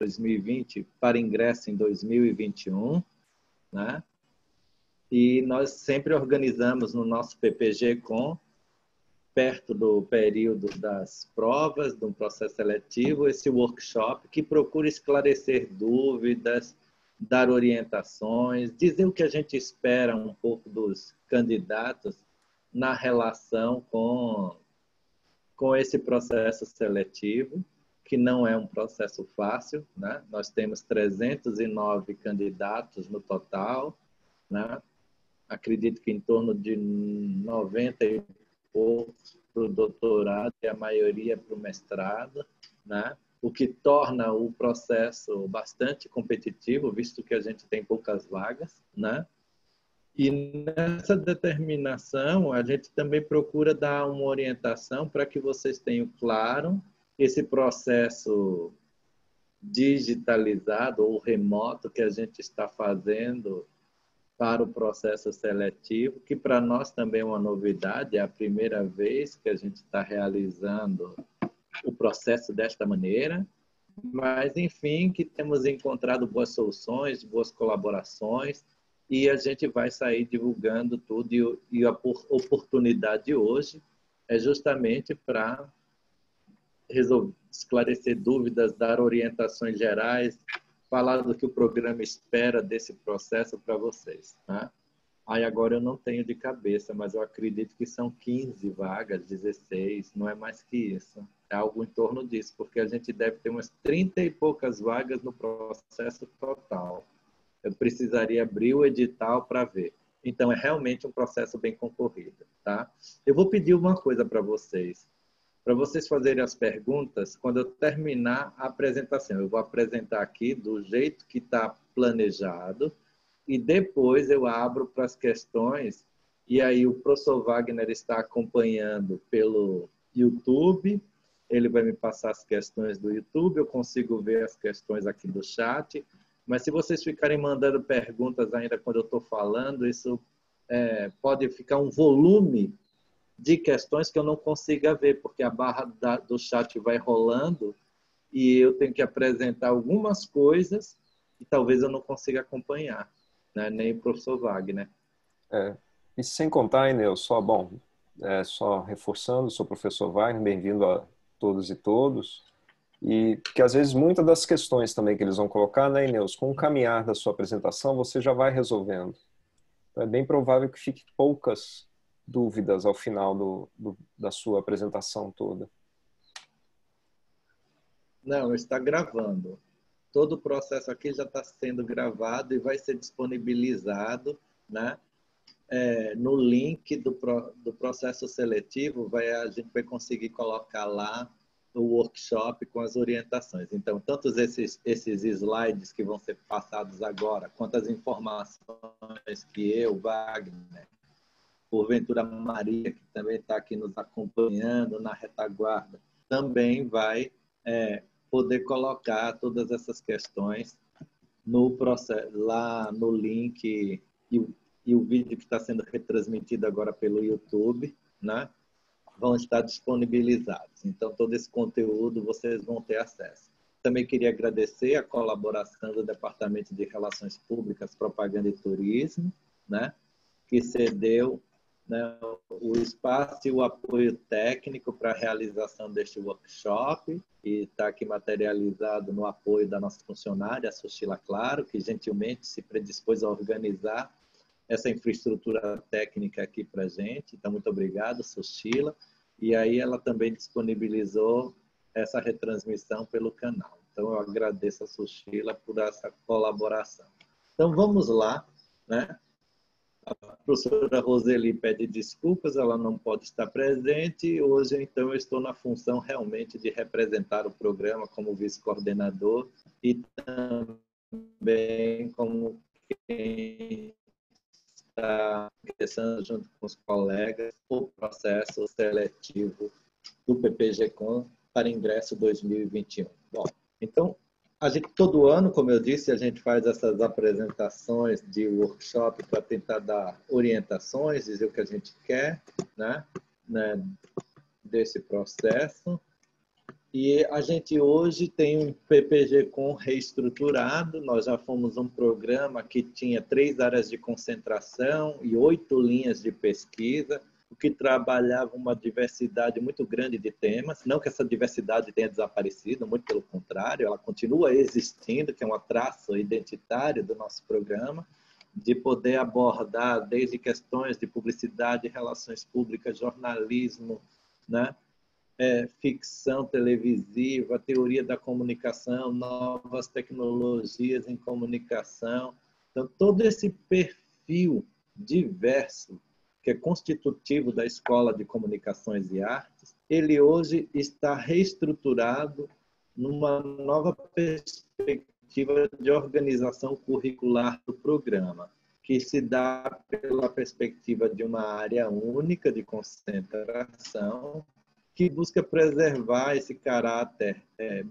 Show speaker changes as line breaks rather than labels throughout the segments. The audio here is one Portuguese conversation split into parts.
2020 para ingresso em 2021, né? E nós sempre organizamos no nosso PPG-Com, perto do período das provas, do processo seletivo, esse workshop que procura esclarecer dúvidas, dar orientações, dizer o que a gente espera um pouco dos candidatos na relação com esse processo seletivo, que não é um processo fácil, né? Nós temos 309 candidatos no total, né? Acredito que em torno de 90 e poucos para o doutorado e a maioria para o mestrado, né? O que torna o processo bastante competitivo, visto que a gente tem poucas vagas, né? E nessa determinação, a gente também procura dar uma orientação para que vocês tenham claro esse processo digitalizado ou remoto que a gente está fazendo para o processo seletivo, que para nós também é uma novidade, é a primeira vez que a gente está realizando o processo desta maneira, mas, enfim, que temos encontrado boas soluções, boas colaborações, e a gente vai sair divulgando tudo, e a oportunidade hoje é justamente para esclarecer dúvidas, dar orientações gerais, falar do que o programa espera desse processo para vocês. Tá? Aí agora eu não tenho de cabeça, mas eu acredito que são 15 vagas, 16, não é mais que isso. É algo em torno disso, porque a gente deve ter umas 30 e poucas vagas no processo total. Eu precisaria abrir o edital para ver. Então, é realmente um processo bem concorrido. Tá? Eu vou pedir uma coisa para vocês fazerem as perguntas quando eu terminar a apresentação. Eu vou apresentar aqui do jeito que está planejado e depois eu abro para as questões e aí o professor Wagner está acompanhando pelo YouTube, ele vai me passar as questões do YouTube, eu consigo ver as questões aqui do chat, mas se vocês ficarem mandando perguntas ainda quando eu estou falando, isso pode ficar um volume de questões que eu não consiga ver, porque a barra do chat vai rolando e eu tenho que apresentar algumas coisas e talvez eu não consiga acompanhar, né? Nem o professor Wagner.
E sem contar, Ineu, só reforçando, sou o professor Wagner, bem-vindo a todos e todos, e que às vezes muitas das questões também que eles vão colocar, né, Ineus, com o caminhar da sua apresentação, você já vai resolvendo. Então, é bem provável que fique poucas dúvidas ao final da sua apresentação toda.
Não, está gravando. Todo o processo aqui já está sendo gravado e vai ser disponibilizado, né? No link do processo seletivo, a gente vai conseguir colocar lá o workshop com as orientações. Então, tanto esses slides que vão ser passados agora, quanto as informações que eu, Wagner, porventura Maria, que também está aqui nos acompanhando na retaguarda, também vai poder colocar todas essas questões no processo, lá no link e o vídeo que está sendo retransmitido agora pelo YouTube, né, vão estar disponibilizados. Então, todo esse conteúdo vocês vão ter acesso. Também queria agradecer a colaboração do Departamento de Relações Públicas, Propaganda e Turismo, né, que cedeu, né, o espaço e o apoio técnico para a realização deste workshop, e está aqui materializado no apoio da nossa funcionária, a Sushila Claro, que gentilmente se predispôs a organizar essa infraestrutura técnica aqui para a gente. Então, muito obrigado, Sushila. E aí ela também disponibilizou essa retransmissão pelo canal. Então, eu agradeço a Sushila por essa colaboração. Então, vamos lá, né? A professora Roseli pede desculpas, ela não pode estar presente. Hoje, então, eu estou na função realmente de representar o programa como vice-coordenador e também como quem está ingressando junto com os colegas o processo seletivo do PPG-Com para ingresso 2021. Bom, então, a gente, todo ano, como eu disse, a gente faz essas apresentações de workshop para tentar dar orientações, dizer o que a gente quer, né, desse processo. E a gente hoje tem um PPG com reestruturado. Nós já fomos um programa que tinha 3 áreas de concentração e 8 linhas de pesquisa, o que trabalhava uma diversidade muito grande de temas. Não que essa diversidade tenha desaparecido, muito pelo contrário, ela continua existindo, que é um traço identitário do nosso programa, de poder abordar desde questões de publicidade, relações públicas, jornalismo, né? Ficção televisiva, teoria da comunicação, novas tecnologias em comunicação. Então, todo esse perfil diverso que é constitutivo da Escola de Comunicações e Artes, ele hoje está reestruturado numa nova perspectiva de organização curricular do programa, que se dá pela perspectiva de uma área única de concentração, que busca preservar esse caráter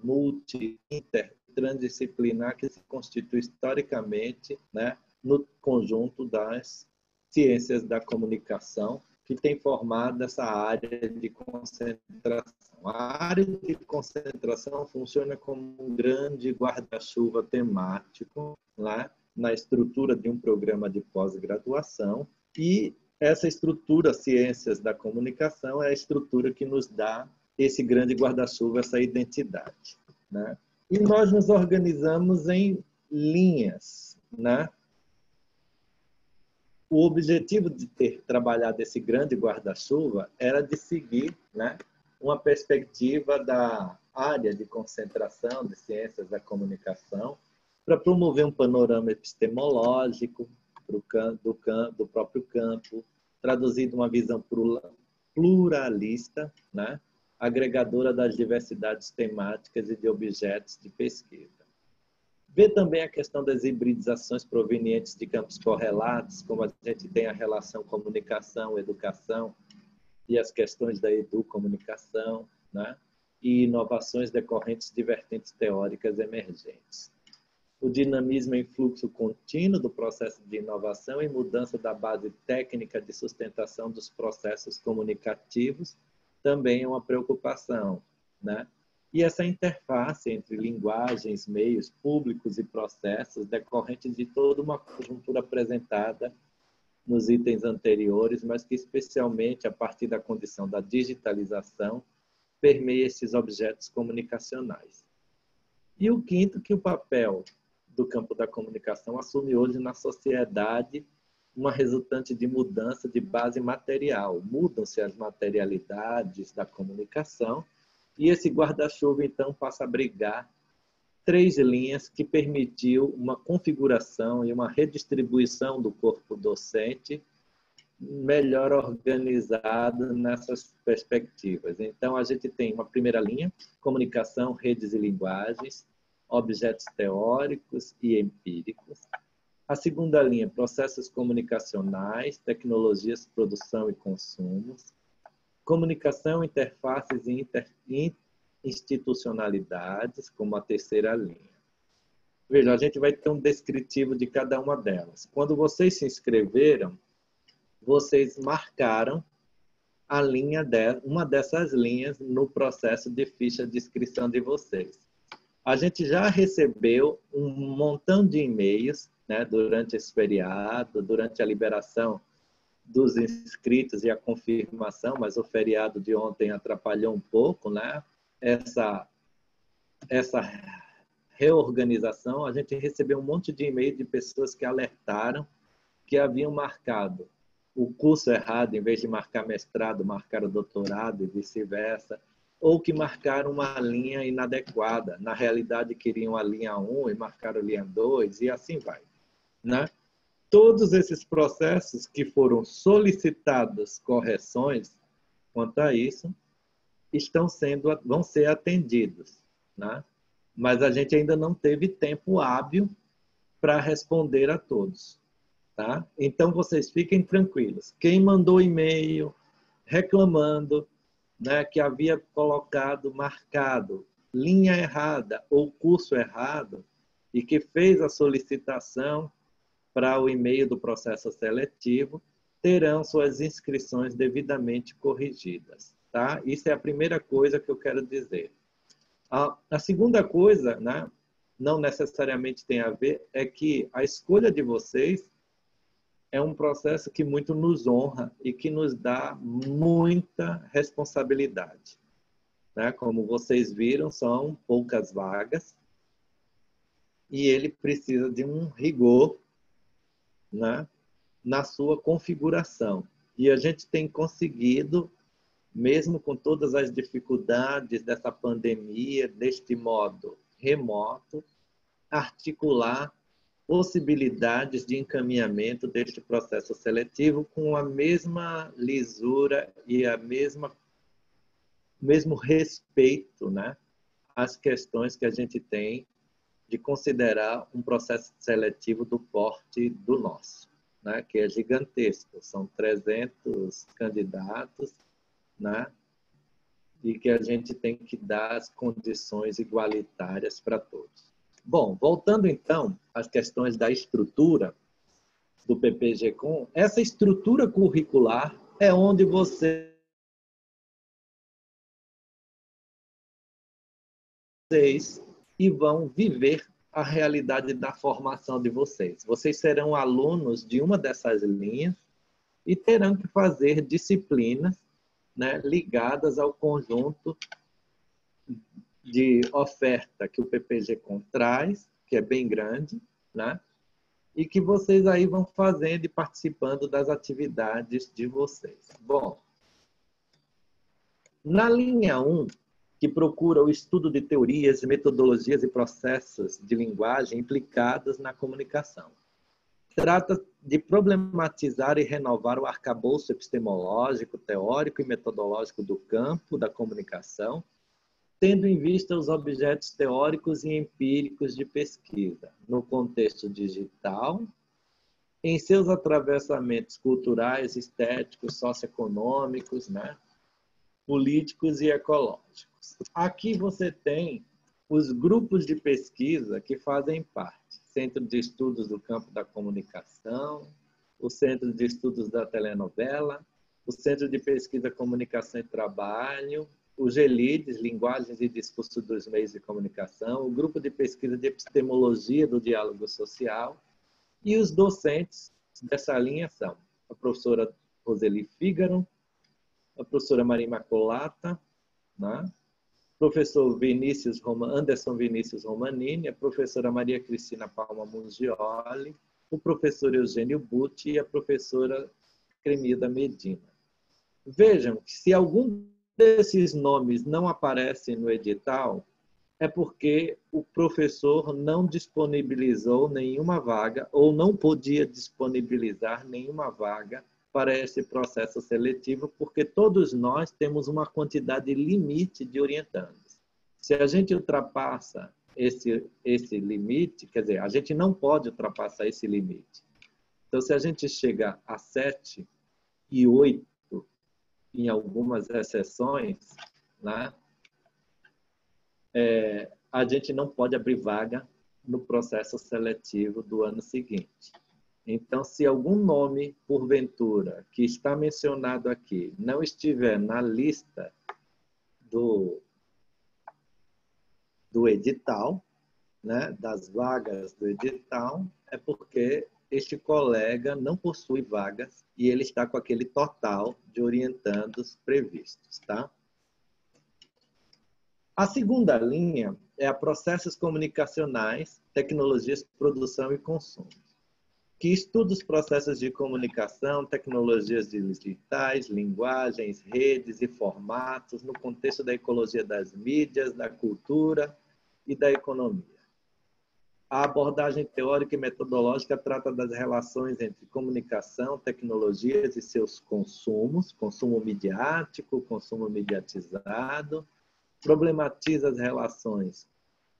multi, inter, transdisciplinar que se constitui historicamente, né, no conjunto das ciências da comunicação, que tem formado essa área de concentração. A área de concentração funciona como um grande guarda-chuva temático, né, na estrutura de um programa de pós-graduação, e essa estrutura, ciências da comunicação, é a estrutura que nos dá esse grande guarda-chuva, essa identidade, né? E nós nos organizamos em linhas, né? O objetivo de ter trabalhado esse grande guarda-chuva era de seguir, né, uma perspectiva da área de concentração de ciências da comunicação para promover um panorama epistemológico do próprio campo, traduzido uma visão pluralista, né, agregadora das diversidades temáticas e de objetos de pesquisa. Vê também a questão das hibridizações provenientes de campos correlatos, como a gente tem a relação comunicação-educação e as questões da educomunicação, né? E inovações decorrentes de vertentes teóricas emergentes. O dinamismo em fluxo contínuo do processo de inovação e mudança da base técnica de sustentação dos processos comunicativos também é uma preocupação, né? E essa interface entre linguagens, meios públicos e processos decorrentes de toda uma conjuntura apresentada nos itens anteriores, mas que especialmente a partir da condição da digitalização permeia esses objetos comunicacionais. E o quinto, que o papel do campo da comunicação assume hoje na sociedade uma resultante de mudança de base material. Mudam-se as materialidades da comunicação e esse guarda-chuva, então, passa a abrigar 3 linhas que permitiu uma configuração e uma redistribuição do corpo docente melhor organizado nessas perspectivas. Então, a gente tem uma primeira linha, comunicação, redes e linguagens, objetos teóricos e empíricos. A segunda linha, processos comunicacionais, tecnologias, produção e consumos. Comunicação, interfaces e institucionalidades, como a terceira linha. Veja, a gente vai ter um descritivo de cada uma delas. Quando vocês se inscreveram, vocês marcaram a linha uma dessas linhas no processo de ficha de inscrição de vocês. A gente já recebeu um montão de e-mails, né, durante esse feriado, durante a liberação dos inscritos e a confirmação, mas o feriado de ontem atrapalhou um pouco, né? Essa reorganização. A gente recebeu um monte de e-mail de pessoas que alertaram que haviam marcado o curso errado, em vez de marcar mestrado, marcaram doutorado e vice-versa, ou que marcaram uma linha inadequada. Na realidade, queriam a linha 1 e marcaram a linha 2, e assim vai, né? Todos esses processos que foram solicitadas correções quanto a isso vão ser atendidos, né? Mas a gente ainda não teve tempo hábil para responder a todos, tá? Então vocês fiquem tranquilos. Quem mandou e-mail reclamando, né, que havia marcado linha errada ou curso errado e que fez a solicitação para o e-mail do processo seletivo, terão suas inscrições devidamente corrigidas, tá? Isso é a primeira coisa que eu quero dizer. A segunda coisa, né, não necessariamente tem a ver, é que a escolha de vocês é um processo que muito nos honra e que nos dá muita responsabilidade, né? Como vocês viram, são poucas vagas e ele precisa de um rigor, né, na sua configuração. E a gente tem conseguido, mesmo com todas as dificuldades dessa pandemia, deste modo remoto, articular possibilidades de encaminhamento deste processo seletivo com a mesma lisura e a mesmo respeito, né, às questões que a gente tem de considerar um processo seletivo do porte do nosso, né, que é gigantesco. São 300 candidatos, né, e que a gente tem que dar as condições igualitárias para todos. Bom, voltando então às questões da estrutura do PPG-Com, essa estrutura curricular é onde vocês e vão viver a realidade da formação de vocês. Vocês serão alunos de uma dessas linhas e terão que fazer disciplinas, né, ligadas ao conjunto de oferta que o PPG-Com traz, que é bem grande, né? E que vocês aí vão fazendo e participando das atividades de vocês. Bom, na linha 1, que procura o estudo de teorias, metodologias e processos de linguagem implicados na comunicação. Trata de problematizar e renovar o arcabouço epistemológico, teórico e metodológico do campo da comunicação, tendo em vista os objetos teóricos e empíricos de pesquisa, no contexto digital, em seus atravessamentos culturais, estéticos, socioeconômicos, né, políticos e ecológicos. Aqui você tem os grupos de pesquisa que fazem parte. Centro de Estudos do Campo da Comunicação, o Centro de Estudos da Telenovela, o Centro de Pesquisa, Comunicação e Trabalho, o GELIDES, Linguagens e Discurso dos Meios de Comunicação, o Grupo de Pesquisa de Epistemologia do Diálogo Social, e os docentes dessa linha são a professora Roseli Fígaro, a professora Maria Imaculata, né? Professor Anderson Vinícius Romanini, a professora Maria Cristina Palma Mungioli, o professor Eugênio Butti e a professora Cremida Medina. Vejam que se algum desses nomes não aparecem no edital, é porque o professor não disponibilizou nenhuma vaga ou não podia disponibilizar nenhuma vaga para esse processo seletivo, porque todos nós temos uma quantidade limite de orientandos. Se a gente ultrapassa esse limite, quer dizer, a gente não pode ultrapassar esse limite. Então, se a gente chega a 7 e 8, em algumas exceções, né, a gente não pode abrir vaga no processo seletivo do ano seguinte. Então, se algum nome, porventura, que está mencionado aqui, não estiver na lista do edital, né, das vagas do edital, é porque este colega não possui vagas e ele está com aquele total de orientandos previstos, tá? A segunda linha é a processos comunicacionais, tecnologias, produção e consumo, que estuda os processos de comunicação, tecnologias digitais, linguagens, redes e formatos no contexto da ecologia das mídias, da cultura e da economia. A abordagem teórica e metodológica trata das relações entre comunicação, tecnologias e seus consumos, consumo midiático, consumo mediatizado, problematiza as relações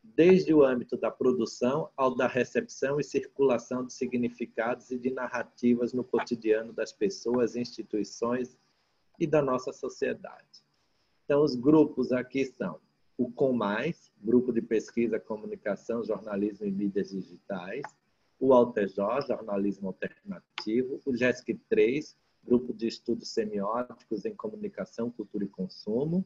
desde o âmbito da produção ao da recepção e circulação de significados e de narrativas no cotidiano das pessoas, instituições e da nossa sociedade. Então, os grupos aqui são o Com Mais, Grupo de Pesquisa, Comunicação, Jornalismo e Mídias Digitais, o AlterJó, Jornalismo Alternativo, o GESC 3, Grupo de Estudos Semióticos em Comunicação, Cultura e Consumo,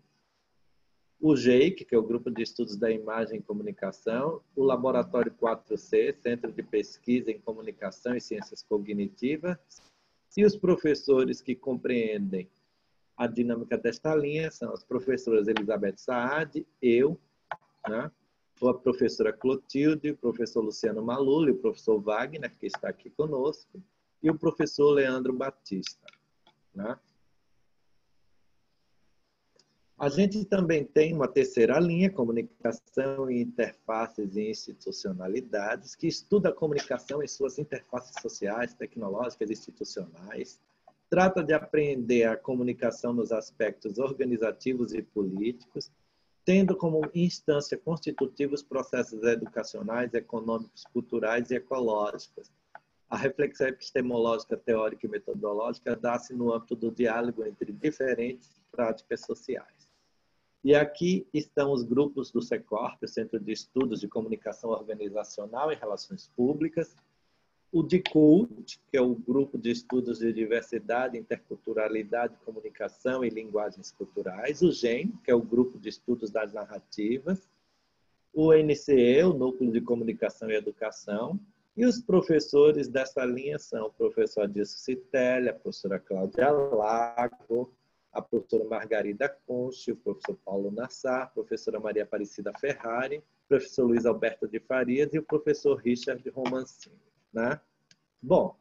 o GEIC, que é o Grupo de Estudos da Imagem e Comunicação, o Laboratório 4C, Centro de Pesquisa em Comunicação e Ciências Cognitivas, e os professores que compreendem a dinâmica desta linha são as professoras Elizabeth Saad, eu, né? A professora Clotilde, o professor Luciano Maluli, o professor Wagner, que está aqui conosco, e o professor Leandro Batista, né? A gente também tem uma terceira linha, Comunicação e Interfaces e Institucionalidades, que estuda a comunicação em suas interfaces sociais, tecnológicas e institucionais. Trata de aprender a comunicação nos aspectos organizativos e políticos, tendo como instância constitutiva os processos educacionais, econômicos, culturais e ecológicos. A reflexão epistemológica, teórica e metodológica dá-se no âmbito do diálogo entre diferentes práticas sociais. E aqui estão os grupos do SECORP, o Centro de Estudos de Comunicação Organizacional e Relações Públicas, o DICULT, que é o Grupo de Estudos de Diversidade, Interculturalidade, Comunicação e Linguagens Culturais, o GEM, que é o Grupo de Estudos das Narrativas, o NCE, o Núcleo de Comunicação e Educação, e os professores dessa linha são o professor Adilson Citelli, a professora Cláudia Lago, a professora Margarida Conche, o professor Paulo Nassar, a professora Maria Aparecida Ferrari, o professor Luiz Alberto de Farias e o professor Richard Romancini, né? Bom,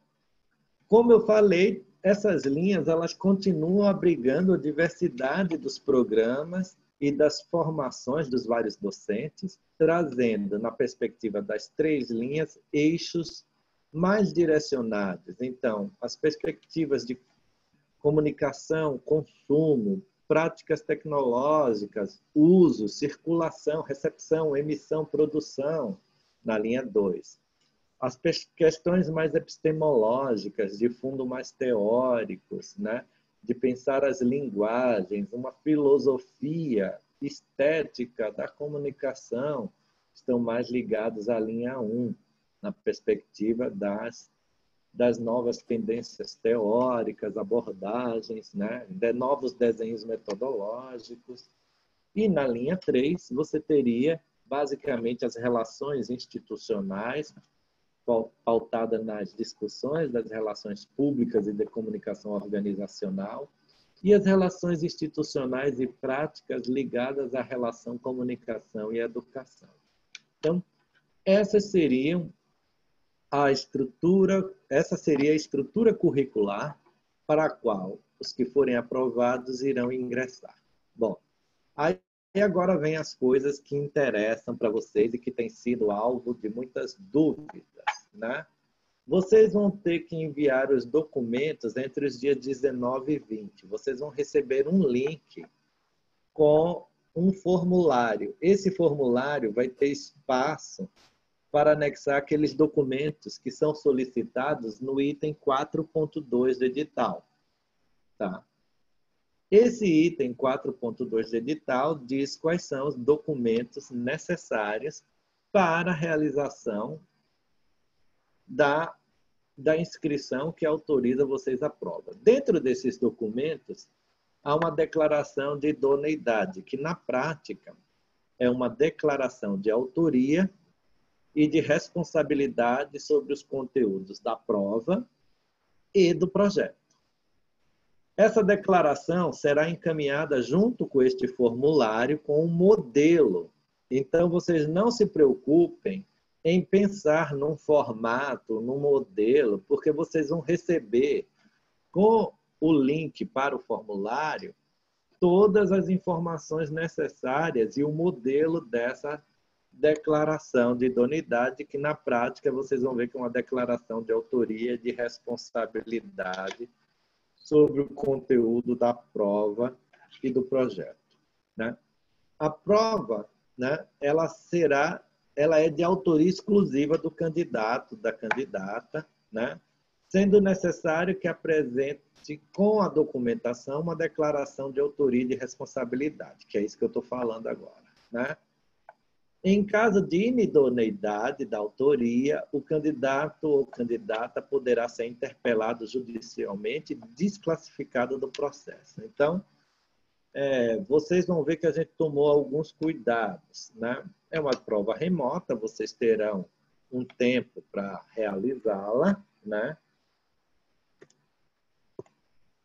como eu falei, essas linhas elas continuam abrigando a diversidade dos programas e das formações dos vários docentes, trazendo, na perspectiva das três linhas, eixos mais direcionados. Então, as perspectivas de comunicação, consumo, práticas tecnológicas, uso, circulação, recepção, emissão, produção, na linha 2. As questões mais epistemológicas, de fundo mais teóricos, né? De pensar as linguagens, uma filosofia estética da comunicação, estão mais ligados à linha 1, na perspectiva das novas tendências teóricas, abordagens, né? De novos desenhos metodológicos. E na linha 3, você teria basicamente as relações institucionais, pautada nas discussões das relações públicas e de comunicação organizacional, e as relações institucionais e práticas ligadas à relação comunicação e educação. Então, essa seria a estrutura curricular para a qual os que forem aprovados irão ingressar. Bom, aí agora vem as coisas que interessam para vocês e que têm sido alvo de muitas dúvidas, né? Vocês vão ter que enviar os documentos entre os dias 19 e 20. Vocês vão receber um link com um formulário. Esse formulário vai ter espaço para anexar aqueles documentos que são solicitados no item 4.2 do edital. Tá? Esse item 4.2 do edital diz quais são os documentos necessários para a realização da inscrição que autoriza vocês à prova. Dentro desses documentos, há uma declaração de idoneidade, que na prática é uma declaração de autoria e de responsabilidade sobre os conteúdos da prova e do projeto. Essa declaração será encaminhada junto com este formulário com um modelo. Então, vocês não se preocupem em pensar num formato, num modelo, porque vocês vão receber com o link para o formulário todas as informações necessárias e o modelo dessa declaração de idoneidade, que na prática vocês vão ver que é uma declaração de autoria e de responsabilidade sobre o conteúdo da prova e do projeto, né? A prova, né, ela é de autoria exclusiva do candidato, da candidata, né, sendo necessário que apresente com a documentação uma declaração de autoria e de responsabilidade, que é isso que eu estou falando agora, né? Em caso de inidoneidade da autoria, o candidato ou candidata poderá ser interpelado judicialmente e desclassificado do processo. Então, vocês vão ver que a gente tomou alguns cuidados, né? É uma prova remota, vocês terão um tempo para realizá-la, né?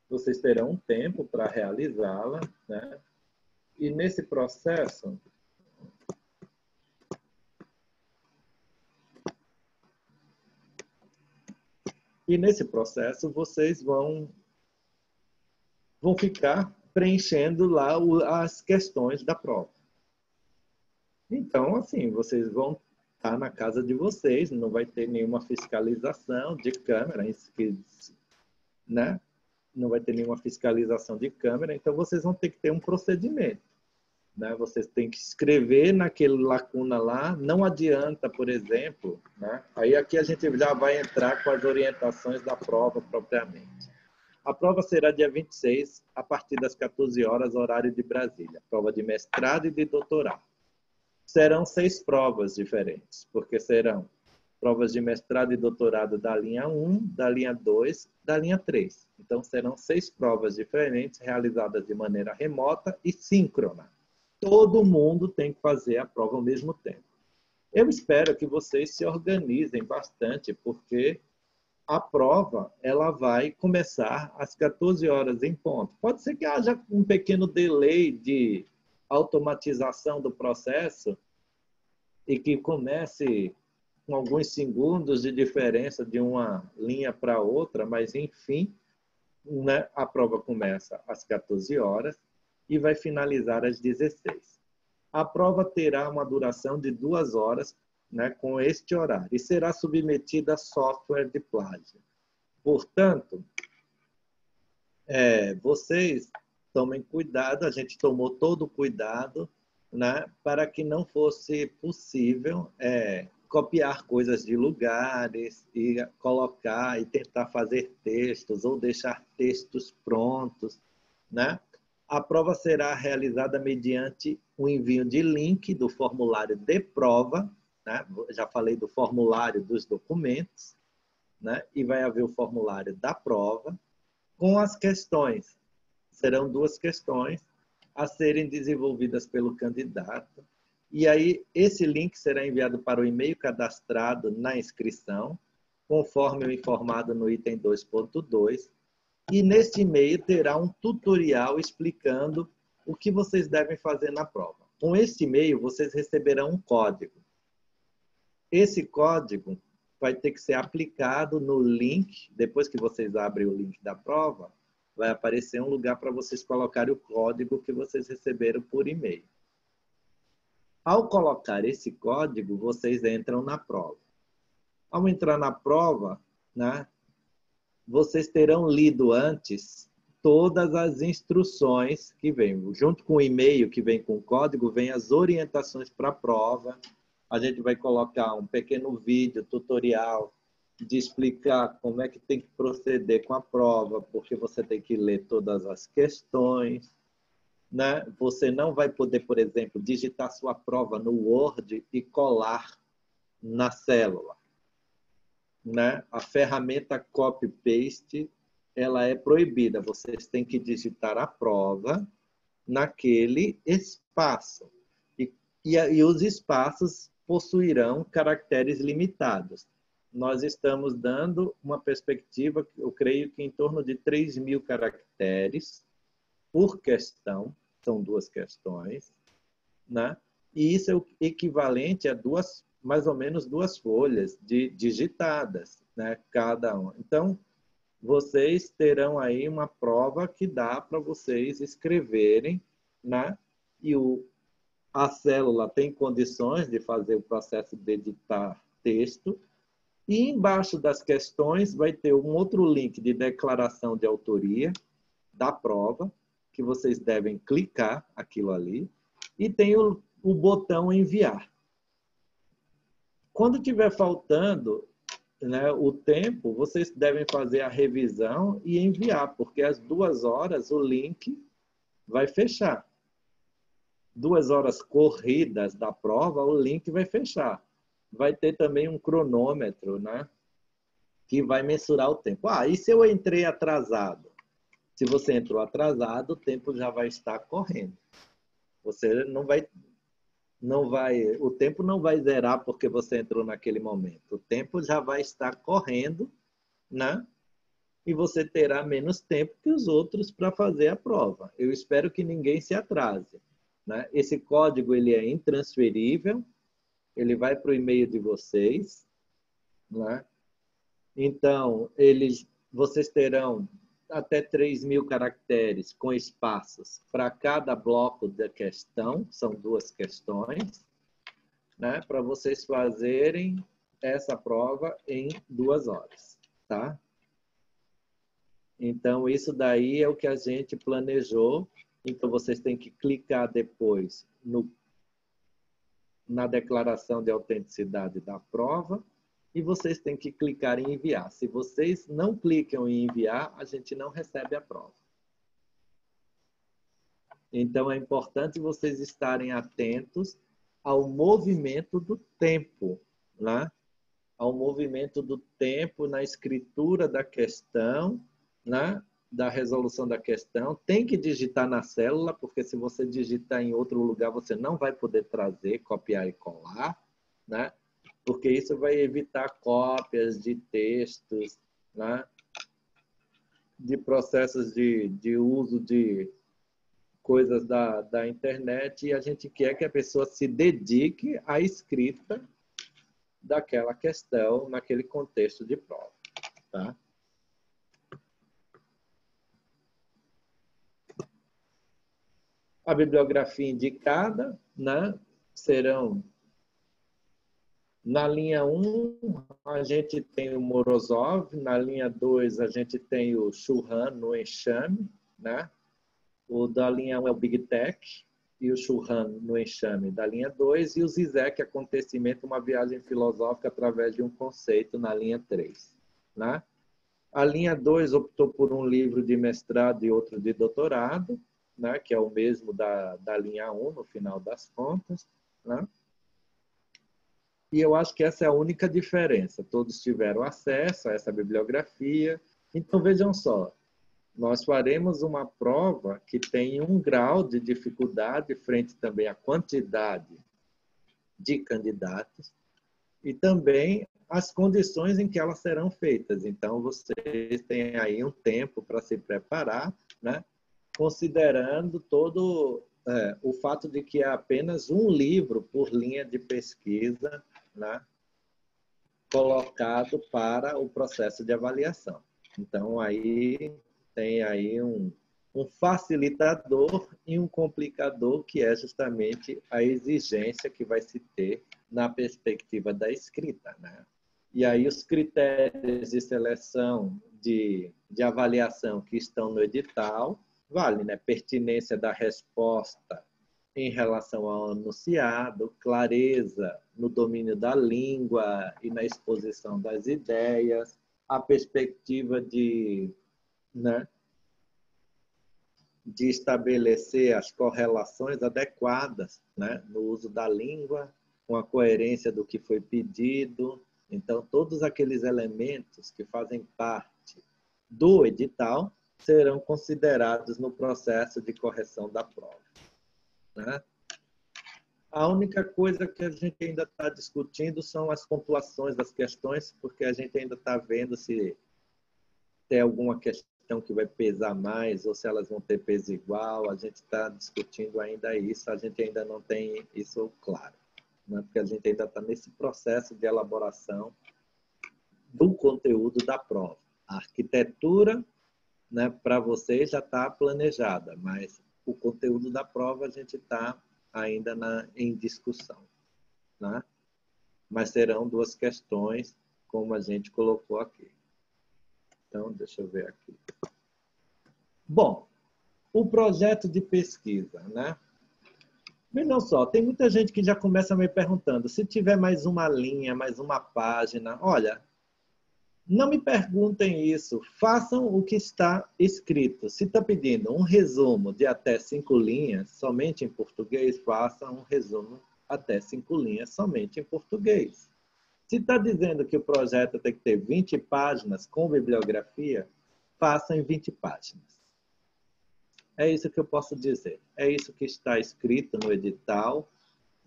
Vocês terão um tempo para realizá-la, né? E nesse processo, vocês vão ficar preenchendo lá as questões da prova. Então, assim, vocês vão estar na casa de vocês, não vai ter nenhuma fiscalização de câmera, né? Não vai ter nenhuma fiscalização de câmera, então vocês vão ter que ter um procedimento, né? Vocês têm que escrever naquele lacuna lá, não adianta, por exemplo, né? Aí aqui a gente já vai entrar com as orientações da prova propriamente. A prova será dia 26, a partir das 14 horas, horário de Brasília. Prova de mestrado e de doutorado. Serão 6 provas diferentes, porque serão provas de mestrado e doutorado da linha 1, da linha 2, da linha 3. Então, serão 6 provas diferentes, realizadas de maneira remota e síncrona. Todo mundo tem que fazer a prova ao mesmo tempo. Eu espero que vocês se organizem bastante, porque a prova ela vai começar às 14 horas em ponto. Pode ser que haja um pequeno delay de automatização do processo e que comece com alguns segundos de diferença de uma linha para outra, mas, enfim, né, a prova começa às 14 horas e vai finalizar às 16. A prova terá uma duração de 2 horas, né, com este horário, e será submetida a software de plágio. Portanto, vocês tomem cuidado, a gente tomou todo o cuidado, né, para que não fosse possível copiar coisas de lugares e colocar e tentar fazer textos ou deixar textos prontos, né? A prova será realizada mediante o envio de link do formulário de prova, né? Já falei do formulário dos documentos, né? E vai haver o formulário da prova com as questões. Serão 2 questões a serem desenvolvidas pelo candidato. E aí, esse link será enviado para o e-mail cadastrado na inscrição, conforme o informado no item 2.2. E neste e-mail terá um tutorial explicando o que vocês devem fazer na prova. Com este e-mail, vocês receberão um código. Esse código vai ter que ser aplicado no link. Depois que vocês abrem o link da prova, vai aparecer um lugar para vocês colocarem o código que vocês receberam por e-mail. Ao colocar esse código, vocês entram na prova. Ao entrar na prova, né, vocês terão lido antes todas as instruções que vêm. Junto com o e-mail que vem com o código, vem as orientações para a prova. A gente vai colocar um pequeno vídeo tutorial de explicar como é que tem que proceder com a prova, porque você tem que ler todas as questões, né? Você não vai poder, por exemplo, digitar sua prova no Word e colar na célula, né? A ferramenta copy-paste, ela é proibida. Vocês têm que digitar a prova naquele espaço. E os espaços possuirão caracteres limitados. Nós estamos dando uma perspectiva, eu creio que em torno de 3.000 caracteres por questão, são 2 questões, né? E isso é o equivalente a mais ou menos 2 folhas digitadas, né? Cada uma. Então, vocês terão aí uma prova que dá para vocês escreverem, né? E a célula tem condições de fazer o processo de editar texto. E embaixo das questões vai ter um outro link de declaração de autoria da prova, que vocês devem clicar aquilo ali, e tem o botão enviar. Quando tiver faltando, né, o tempo, vocês devem fazer a revisão e enviar, porque às 2 horas o link vai fechar. 2 horas corridas da prova, o link vai fechar. Vai ter também um cronômetro, né, que vai mensurar o tempo. E se eu entrei atrasado? Se você entrou atrasado, o tempo já vai estar correndo. Você o tempo não vai zerar porque você entrou naquele momento. O tempo já vai estar correndo, né? E você terá menos tempo que os outros para fazer a prova. Eu espero que ninguém se atrase, né? Esse código ele é intransferível, ele vai para o e-mail de vocês, né? Então, vocês terão até 3.000 caracteres com espaços para cada bloco da questão, são 2 questões, né? Para vocês fazerem essa prova em 2 horas, tá? Então, isso daí é o que a gente planejou. Então, vocês têm que clicar depois na declaração de autenticidade da prova e vocês têm que clicar em enviar. Se vocês não clicam em enviar, a gente não recebe a prova. Então, é importante vocês estarem atentos ao movimento do tempo, né? Ao movimento do tempo na escritura da questão, né? Da resolução da questão. Tem que digitar na célula, porque se você digitar em outro lugar, você não vai poder trazer, copiar e colar, né? Porque isso vai evitar cópias de textos, né? De processos de uso de coisas da internet, e a gente quer que a pessoa se dedique à escrita daquela questão naquele contexto de prova, tá? A bibliografia indicada, né, serão na linha 1, a gente tem o Morozov, na linha 2 a gente tem o Churran no enxame, né? O da linha 1 é o Big Tech e o Churran no enxame da linha 2 e o Zizek, Acontecimento, uma viagem filosófica através de um conceito na linha 3, né? A linha 2 optou por um livro de mestrado e outro de doutorado, né? Que é o mesmo da linha 1, no final das contas, né? E eu acho que essa é a única diferença. Todos tiveram acesso a essa bibliografia. Então, vejam só, nós faremos uma prova que tem um grau de dificuldade frente também à quantidade de candidatos e também as condições em que elas serão feitas. Então, vocês têm aí um tempo para se preparar, né? Considerando todo o fato de que é apenas um livro por linha de pesquisa, né? Colocado para o processo de avaliação. Então, aí tem aí um facilitador e um complicador, que é justamente a exigência que vai se ter na perspectiva da escrita, né? E aí os critérios de seleção de avaliação que estão no edital, vale, né? Pertinência da resposta em relação ao enunciado, clareza no domínio da língua e na exposição das ideias, a perspectiva né, de estabelecer as correlações adequadas, né, no uso da língua, com a coerência do que foi pedido. Então, todos aqueles elementos que fazem parte do edital serão considerados no processo de correção da prova, né? A única coisa que a gente ainda está discutindo são as pontuações das questões, porque a gente ainda está vendo se tem alguma questão que vai pesar mais ou se elas vão ter peso igual. A gente está discutindo ainda isso, a gente ainda não tem isso claro, né? Porque a gente ainda está nesse processo de elaboração do conteúdo da prova. A arquitetura, né, para vocês já está planejada, mas o conteúdo da prova a gente está ainda em discussão, né? Mas serão 2 questões, como a gente colocou aqui. Então, deixa eu ver aqui. Bom, o projeto de pesquisa, né? Vejam só, tem muita gente que já começa me perguntando, se tiver mais uma linha, mais uma página, olha, não me perguntem isso, façam o que está escrito. Se está pedindo um resumo de até 5 linhas, somente em português, façam um resumo até 5 linhas, somente em português. Se está dizendo que o projeto tem que ter 20 páginas com bibliografia, façam em 20 páginas. É isso que eu posso dizer. É isso que está escrito no edital.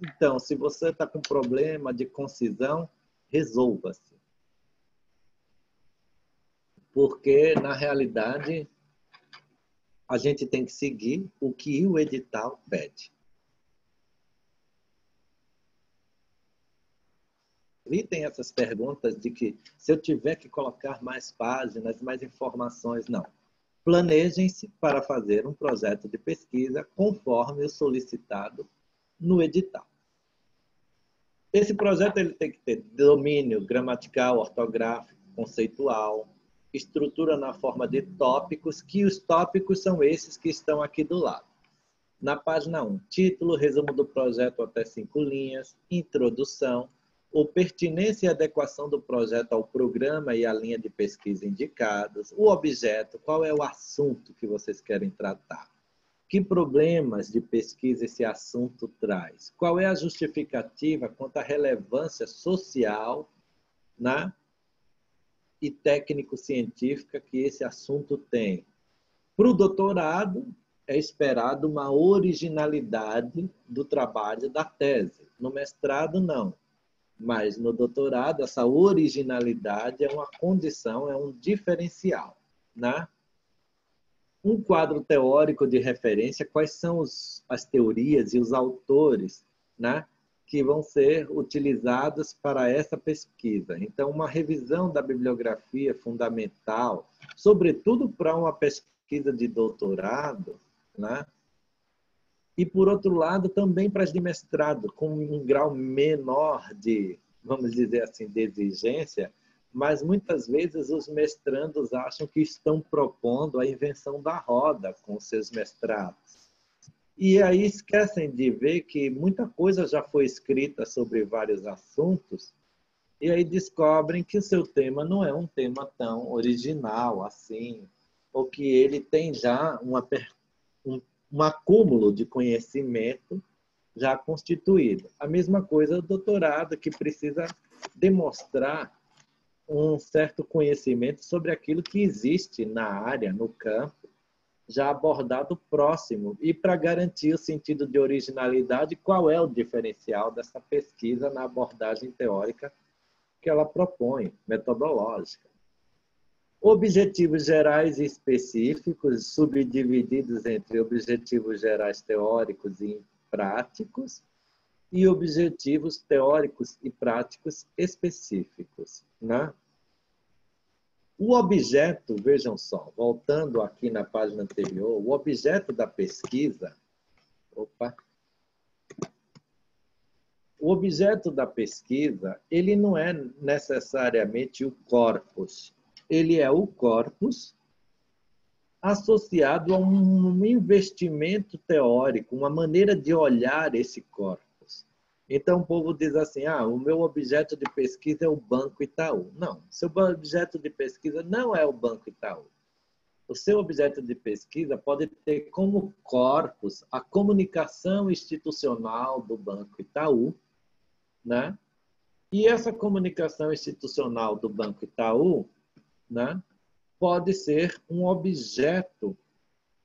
Então, se você está com problema de concisão, resolva-se. Porque, na realidade, a gente tem que seguir o que o edital pede. Evitem essas perguntas de que se eu tiver que colocar mais páginas, mais informações, não. Planejem-se para fazer um projeto de pesquisa conforme o solicitado no edital. Esse projeto ele tem que ter domínio gramatical, ortográfico, conceitual, estrutura na forma de tópicos, que os tópicos são esses que estão aqui do lado. Na página 1, título, resumo do projeto até 5 linhas, introdução, ou pertinência e adequação do projeto ao programa e à linha de pesquisa indicados, o objeto, qual é o assunto que vocês querem tratar, que problemas de pesquisa esse assunto traz, qual é a justificativa quanto à relevância social, né, e técnico-científica que esse assunto tem. Para o doutorado, é esperado uma originalidade do trabalho da tese. No mestrado, não. Mas no doutorado, essa originalidade é uma condição, é um diferencial. Né? Um quadro teórico de referência, quais são as teorias e os autores, né, que vão ser utilizados para essa pesquisa. Então, uma revisão da bibliografia fundamental, sobretudo para uma pesquisa de doutorado, né? E, por outro lado, também para as de mestrado, com um grau menor de, vamos dizer assim, de exigência, mas muitas vezes os mestrandos acham que estão propondo a invenção da roda com seus mestrados. E aí esquecem de ver que muita coisa já foi escrita sobre vários assuntos, e aí descobrem que o seu tema não é um tema tão original assim, ou que ele tem já um acúmulo de conhecimento já constituído. A mesma coisa o doutorado, que precisa demonstrar um certo conhecimento sobre aquilo que existe na área, no campo, já abordado próximo. E para garantir o sentido de originalidade, qual é o diferencial dessa pesquisa na abordagem teórica que ela propõe, metodológica. Objetivos gerais e específicos, subdivididos entre objetivos gerais teóricos e práticos e objetivos teóricos e práticos específicos. Né? O objeto, vejam só, voltando aqui na página anterior, o objeto da pesquisa... O objeto da pesquisa, ele não é necessariamente o corpus. Ele é o corpus associado a um investimento teórico, uma maneira de olhar esse corpus. Então, o povo diz assim, o meu objeto de pesquisa é o Banco Itaú. Não, seu objeto de pesquisa não é o Banco Itaú. O seu objeto de pesquisa pode ter como corpus a comunicação institucional do Banco Itaú, né? E essa comunicação institucional do Banco Itaú, né, pode ser um objeto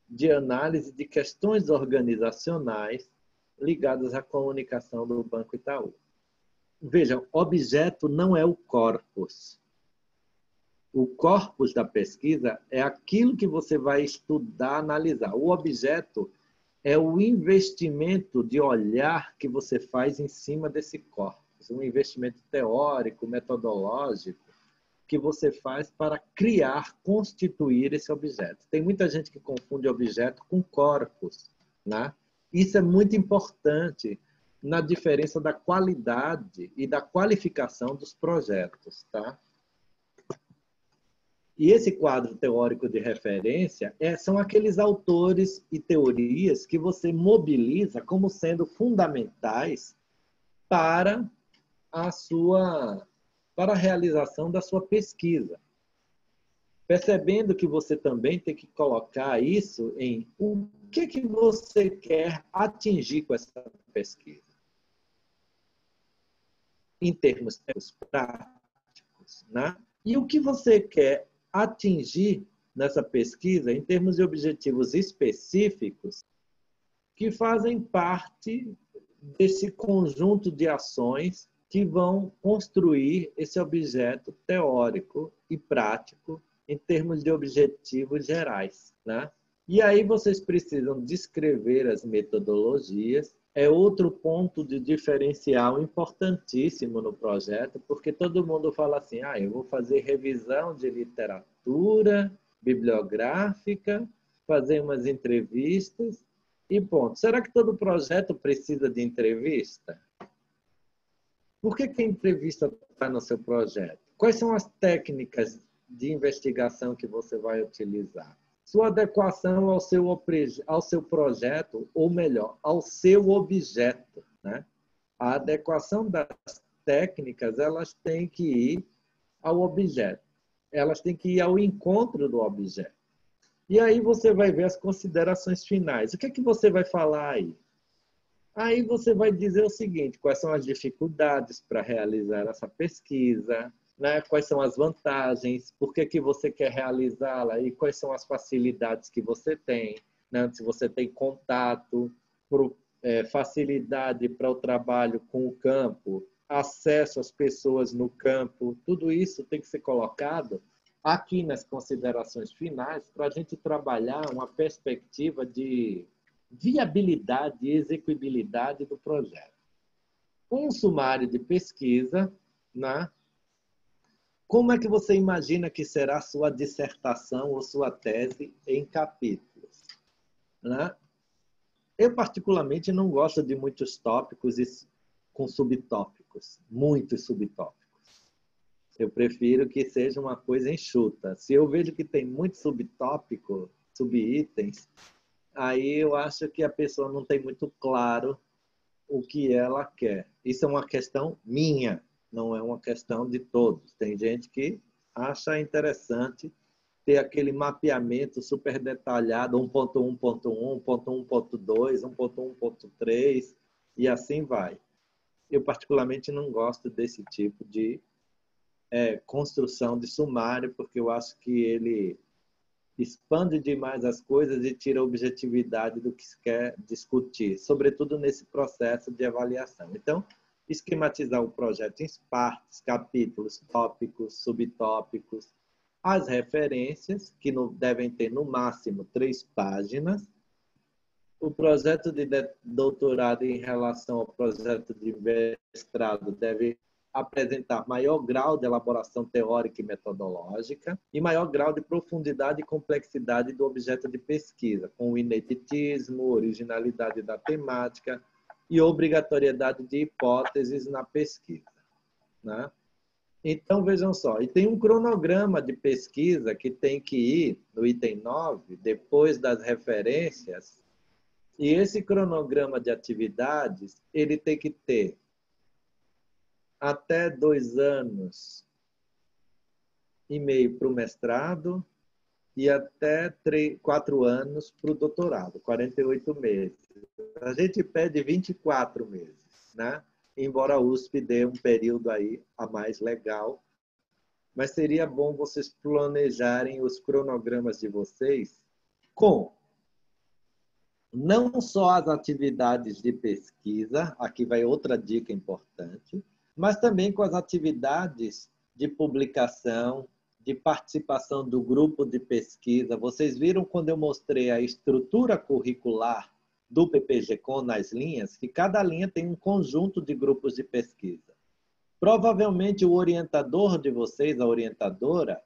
de análise de questões organizacionais ligadas à comunicação do Banco Itaú. Vejam, objeto não é o corpus. O corpus da pesquisa é aquilo que você vai estudar, analisar. O objeto é o investimento de olhar que você faz em cima desse corpus. Um investimento teórico, metodológico, que você faz para criar, constituir esse objeto. Tem muita gente que confunde objeto com corpus, né? Isso é muito importante na diferença da qualidade e da qualificação dos projetos, tá? E esse quadro teórico de referência são aqueles autores e teorias que você mobiliza como sendo fundamentais para a realização da sua pesquisa. Percebendo que você também tem que colocar isso em o que você quer atingir com essa pesquisa. Em termos práticos, né? E o que você quer atingir nessa pesquisa em termos de objetivos específicos que fazem parte desse conjunto de ações que vão construir esse objeto teórico e prático em termos de objetivos gerais, né? E aí vocês precisam descrever as metodologias. É outro ponto de diferencial importantíssimo no projeto, porque todo mundo fala assim, eu vou fazer revisão de literatura bibliográfica, fazer umas entrevistas e ponto. Será que todo projeto precisa de entrevista? Por que a entrevista está no seu projeto? Quais são as técnicas de investigação que você vai utilizar? Sua adequação ao seu projeto, ou melhor, ao seu objeto, né? A adequação das técnicas, elas têm que ir ao objeto. Elas têm que ir ao encontro do objeto. E aí você vai ver as considerações finais. O que é que você vai falar aí? Aí você vai dizer o seguinte, quais são as dificuldades para realizar essa pesquisa, né? Quais são as vantagens, por que você quer realizá-la e quais são as facilidades que você tem, né? Se você tem contato, facilidade para o trabalho com o campo, acesso às pessoas no campo, tudo isso tem que ser colocado aqui nas considerações finais para a gente trabalhar uma perspectiva de viabilidade e execuibilidade do projeto. Um sumário de pesquisa, né? Como é que você imagina que será sua dissertação ou sua tese em capítulos, né? Eu, particularmente, não gosto de muitos tópicos com subtópicos, muitos subtópicos. Eu prefiro que seja uma coisa enxuta. Se eu vejo que tem muito subtópico, subitens, aí eu acho que a pessoa não tem muito claro o que ela quer. Isso é uma questão minha, não é uma questão de todos. Tem gente que acha interessante ter aquele mapeamento super detalhado, 1.1.1, 1.1.2, 1.1.3 e assim vai. Eu, particularmente, não gosto desse tipo de construção de sumário, porque eu acho que ele expande demais as coisas e tira a objetividade do que se quer discutir, sobretudo nesse processo de avaliação. Então, esquematizar o projeto em partes, capítulos, tópicos, subtópicos, as referências, que devem ter no máximo 3 páginas, o projeto de doutorado em relação ao projeto de mestrado deve apresentar maior grau de elaboração teórica e metodológica e maior grau de profundidade e complexidade do objeto de pesquisa, com o ineditismo, originalidade da temática e obrigatoriedade de hipóteses na pesquisa, né? Então, vejam só, e tem um cronograma de pesquisa que tem que ir no item 9, depois das referências, e esse cronograma de atividades, ele tem que ter até 2 anos e meio para o mestrado e até 4 anos para o doutorado, 48 meses. A gente pede 24 meses, né? Embora a USP dê um período aí a mais legal, mas seria bom vocês planejarem os cronogramas de vocês com não só as atividades de pesquisa, aqui vai outra dica importante, mas também com as atividades de publicação, de participação do grupo de pesquisa. Vocês viram quando eu mostrei a estrutura curricular do PPG-Com nas linhas, que cada linha tem um conjunto de grupos de pesquisa. Provavelmente o orientador de vocês, a orientadora,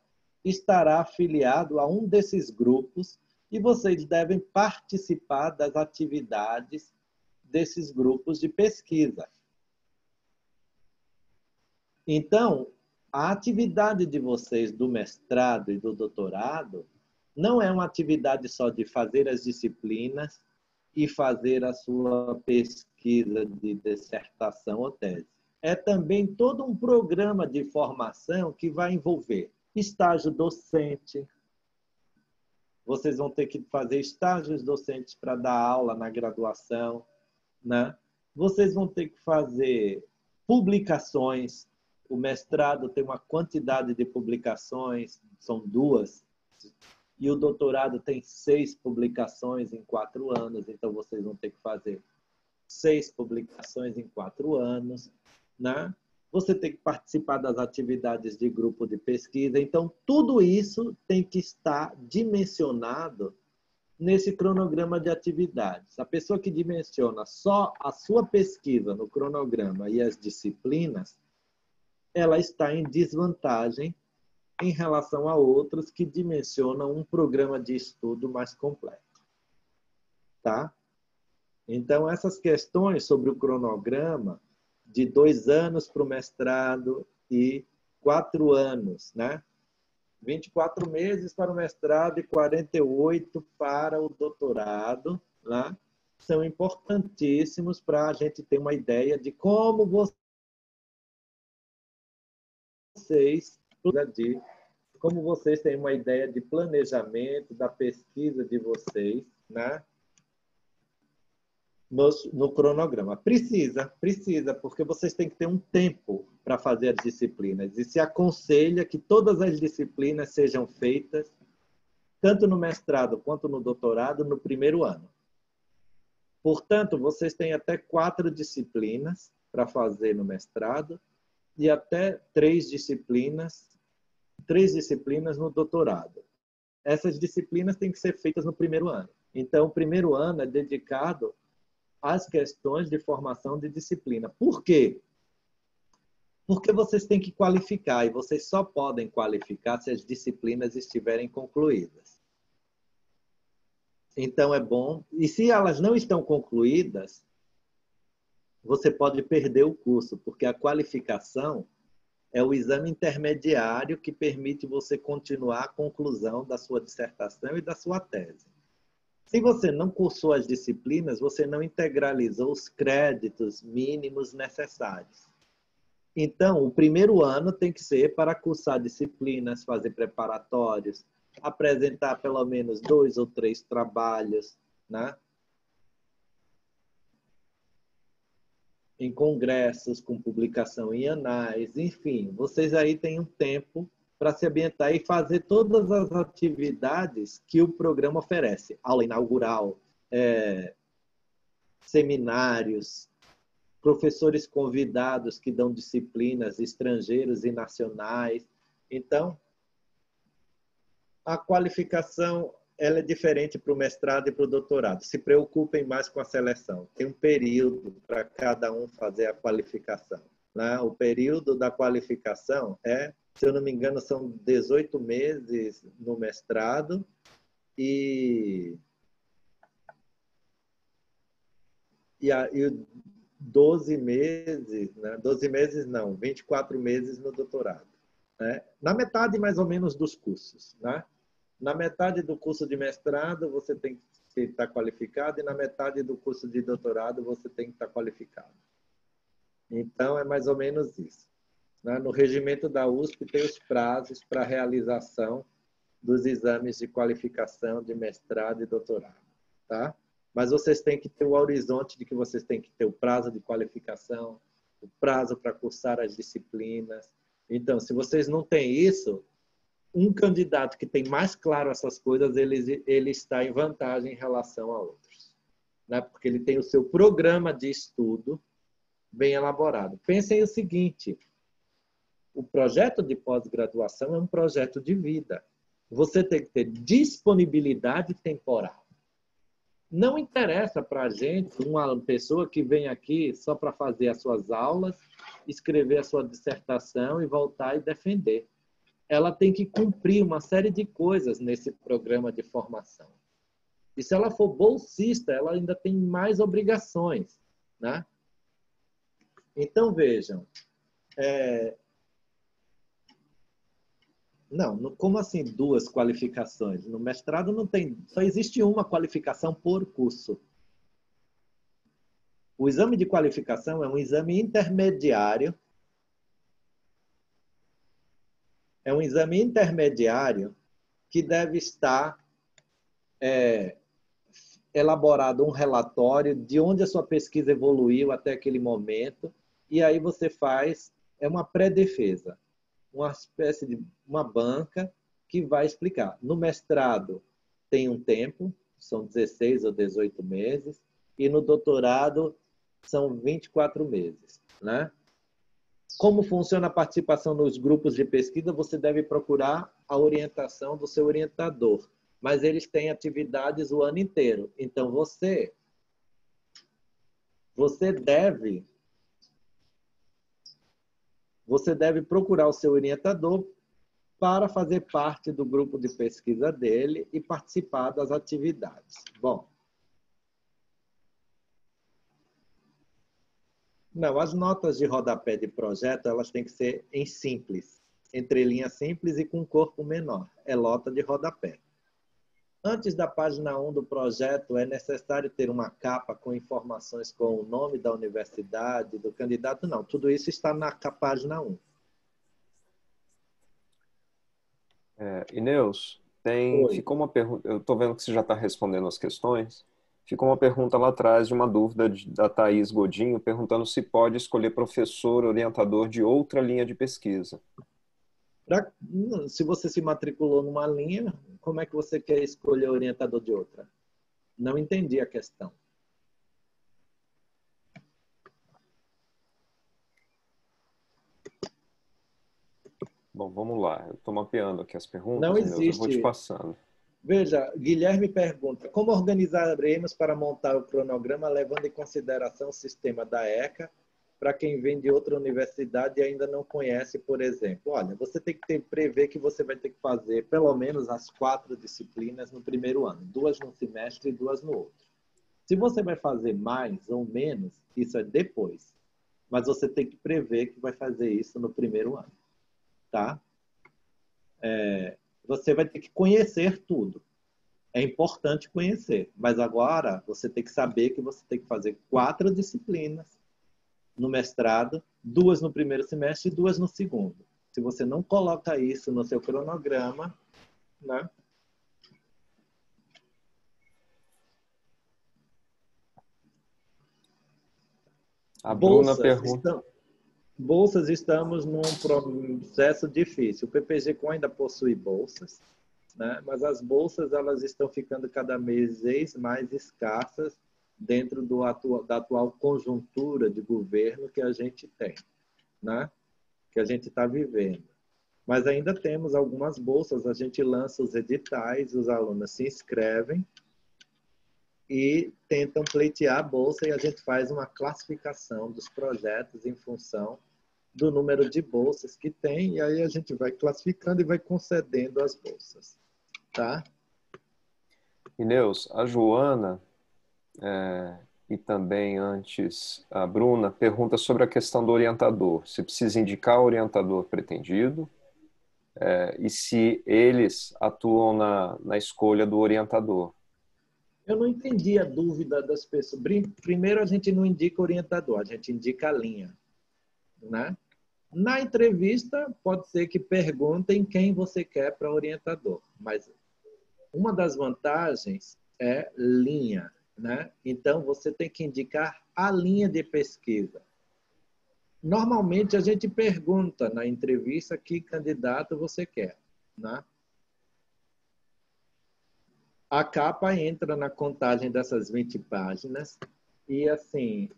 estará afiliado a um desses grupos e vocês devem participar das atividades desses grupos de pesquisa. Então, a atividade de vocês do mestrado e do doutorado não é uma atividade só de fazer as disciplinas e fazer a sua pesquisa de dissertação ou tese. É também todo um programa de formação que vai envolver estágio docente. Vocês vão ter que fazer estágios docentes para dar aula na graduação, né? Vocês vão ter que fazer publicações. O mestrado tem uma quantidade de publicações, são 2, e o doutorado tem 6 publicações em 4 anos, então vocês vão ter que fazer 6 publicações em 4 anos, né? Você tem que participar das atividades de grupo de pesquisa. Então, tudo isso tem que estar dimensionado nesse cronograma de atividades. A pessoa que dimensiona só a sua pesquisa no cronograma e as disciplinas, ela está em desvantagem em relação a outros que dimensionam um programa de estudo mais completo. Tá? Então, essas questões sobre o cronograma de 2 anos para o mestrado e 4 anos, né? 24 meses para o mestrado e 48 para o doutorado, né? São importantíssimos para a gente ter uma ideia de como vocês têm uma ideia de planejamento da pesquisa de vocês, né? No cronograma. Precisa, porque vocês têm que ter um tempo para fazer as disciplinas. E se aconselha que todas as disciplinas sejam feitas, tanto no mestrado quanto no doutorado, no primeiro ano. Portanto, vocês têm até 4 disciplinas para fazer no mestrado e até 3 disciplinas no doutorado. Essas disciplinas têm que ser feitas no primeiro ano. Então, o primeiro ano é dedicado às questões de formação de disciplina. Por quê? Porque vocês têm que qualificar, e vocês só podem qualificar se as disciplinas estiverem concluídas. Então, é bom. E se elas não estão concluídas, você pode perder o curso, porque a qualificação é o exame intermediário que permite você continuar a conclusão da sua dissertação e da sua tese. Se você não cursou as disciplinas, você não integralizou os créditos mínimos necessários. Então, o primeiro ano tem que ser para cursar disciplinas, fazer preparatórios, apresentar pelo menos 2 ou 3 trabalhos, né? Em congressos, com publicação em anais, enfim. Vocês aí têm um tempo para se ambientar e fazer todas as atividades que o programa oferece. Aula inaugural, seminários, professores convidados que dão disciplinas estrangeiros e nacionais. Então, a qualificação ela é diferente para o mestrado e para o doutorado. Se preocupem mais com a seleção. Tem um período para cada um fazer a qualificação, né? O período da qualificação se eu não me engano, são 18 meses no mestrado e 12 meses, né? 12 meses não, 24 meses no doutorado, né? Na metade, mais ou menos, dos cursos, né? Na metade do curso de mestrado, você tem que estar qualificado e na metade do curso de doutorado, você tem que estar qualificado. Então, é mais ou menos isso. No regimento da USP, tem os prazos para a realização dos exames de qualificação de mestrado e doutorado, tá? Mas vocês têm que ter o horizonte de que vocês têm que ter o prazo de qualificação, o prazo para cursar as disciplinas. Então, se vocês não têm isso, um candidato que tem mais claro essas coisas, ele está em vantagem em relação a outros, né? Porque ele tem o seu programa de estudo bem elaborado. Pensem o seguinte: o projeto de pós-graduação é um projeto de vida. Você tem que ter disponibilidade temporal. Não interessa para a gente uma pessoa que vem aqui só para fazer as suas aulas, escrever a sua dissertação e voltar e defender. Ela tem que cumprir uma série de coisas nesse programa de formação. E se ela for bolsista, ela ainda tem mais obrigações, né? Então, vejam, Não, como assim 2 qualificações? No mestrado não tem, só existe uma qualificação por curso. O exame de qualificação é um exame intermediário. É um exame intermediário que deve estar elaborado um relatório de onde a sua pesquisa evoluiu até aquele momento, e aí você faz uma pré-defesa, uma espécie de uma banca que vai explicar. No mestrado tem um tempo, são 16 ou 18 meses, e no doutorado são 24 meses, né? Como funciona a participação nos grupos de pesquisa? Você deve procurar a orientação do seu orientador, mas eles têm atividades o ano inteiro. Então, você deve procurar o seu orientador para fazer parte do grupo de pesquisa dele e participar das atividades. Bom, não, as notas de rodapé de projeto, elas têm que ser em simples, entre linhas simples e com corpo menor. É nota de rodapé. Antes da página 1 do projeto, é necessário ter uma capa com informações com o nome da universidade, do candidato? Não, tudo isso está na página 1.
Ineus,
Oi.
ficou uma pergunta, eu estou vendo que você já está respondendo as questões, ficou uma pergunta lá atrás de uma dúvida da Thaís Godinho, perguntando se pode escolher professor orientador de outra linha de pesquisa.
Se você se matriculou numa linha, como é que você quer escolher orientador de outra? Não entendi a questão.
Bom, vamos lá. Eu estou mapeando aqui as perguntas,
Não
Ineus, eu vou te
existe.
passando.
Veja, Guilherme pergunta, como organizaremos para montar o cronograma levando em consideração o sistema da ECA para quem vem de outra universidade e ainda não conhece, por exemplo? Olha, você tem que prever que você vai ter que fazer pelo menos as 4 disciplinas no primeiro ano, 2 no semestre e 2 no outro. Se você vai fazer mais ou menos, isso é depois. Mas você tem que prever que vai fazer isso no primeiro ano, tá? Você vai ter que conhecer tudo. É importante conhecer, mas agora você tem que saber que você tem que fazer 4 disciplinas no mestrado, 2 no primeiro semestre e 2 no segundo. Se você não coloca isso no seu cronograma, né?
A Bruna
Bolsas,
pergunta...
bolsas, estamos num processo difícil. O PPG Com ainda possui bolsas, né? Mas as bolsas elas estão ficando cada vez mais escassas dentro da atual conjuntura de governo que a gente tem, né? Que a gente está vivendo. Mas ainda temos algumas bolsas, a gente lança os editais, os alunos se inscrevem e tentam pleitear a bolsa e a gente faz uma classificação dos projetos em função do número de bolsas que tem e aí a gente vai classificando e vai concedendo as bolsas, tá?
Ineus, a Joana e também antes a Bruna pergunta sobre a questão do orientador. Se precisa indicar o orientador pretendido e se eles atuam na escolha do orientador.
Eu não entendi a dúvida das pessoas. Primeiro, a gente não indica orientador, a gente indica a linha, né? Na entrevista, pode ser que perguntem quem você quer para orientador, mas uma das vantagens é linha, né? Então, você tem que indicar a linha de pesquisa. Normalmente, a gente pergunta na entrevista que candidato você quer, né? A capa entra na contagem dessas 20 páginas e, assim,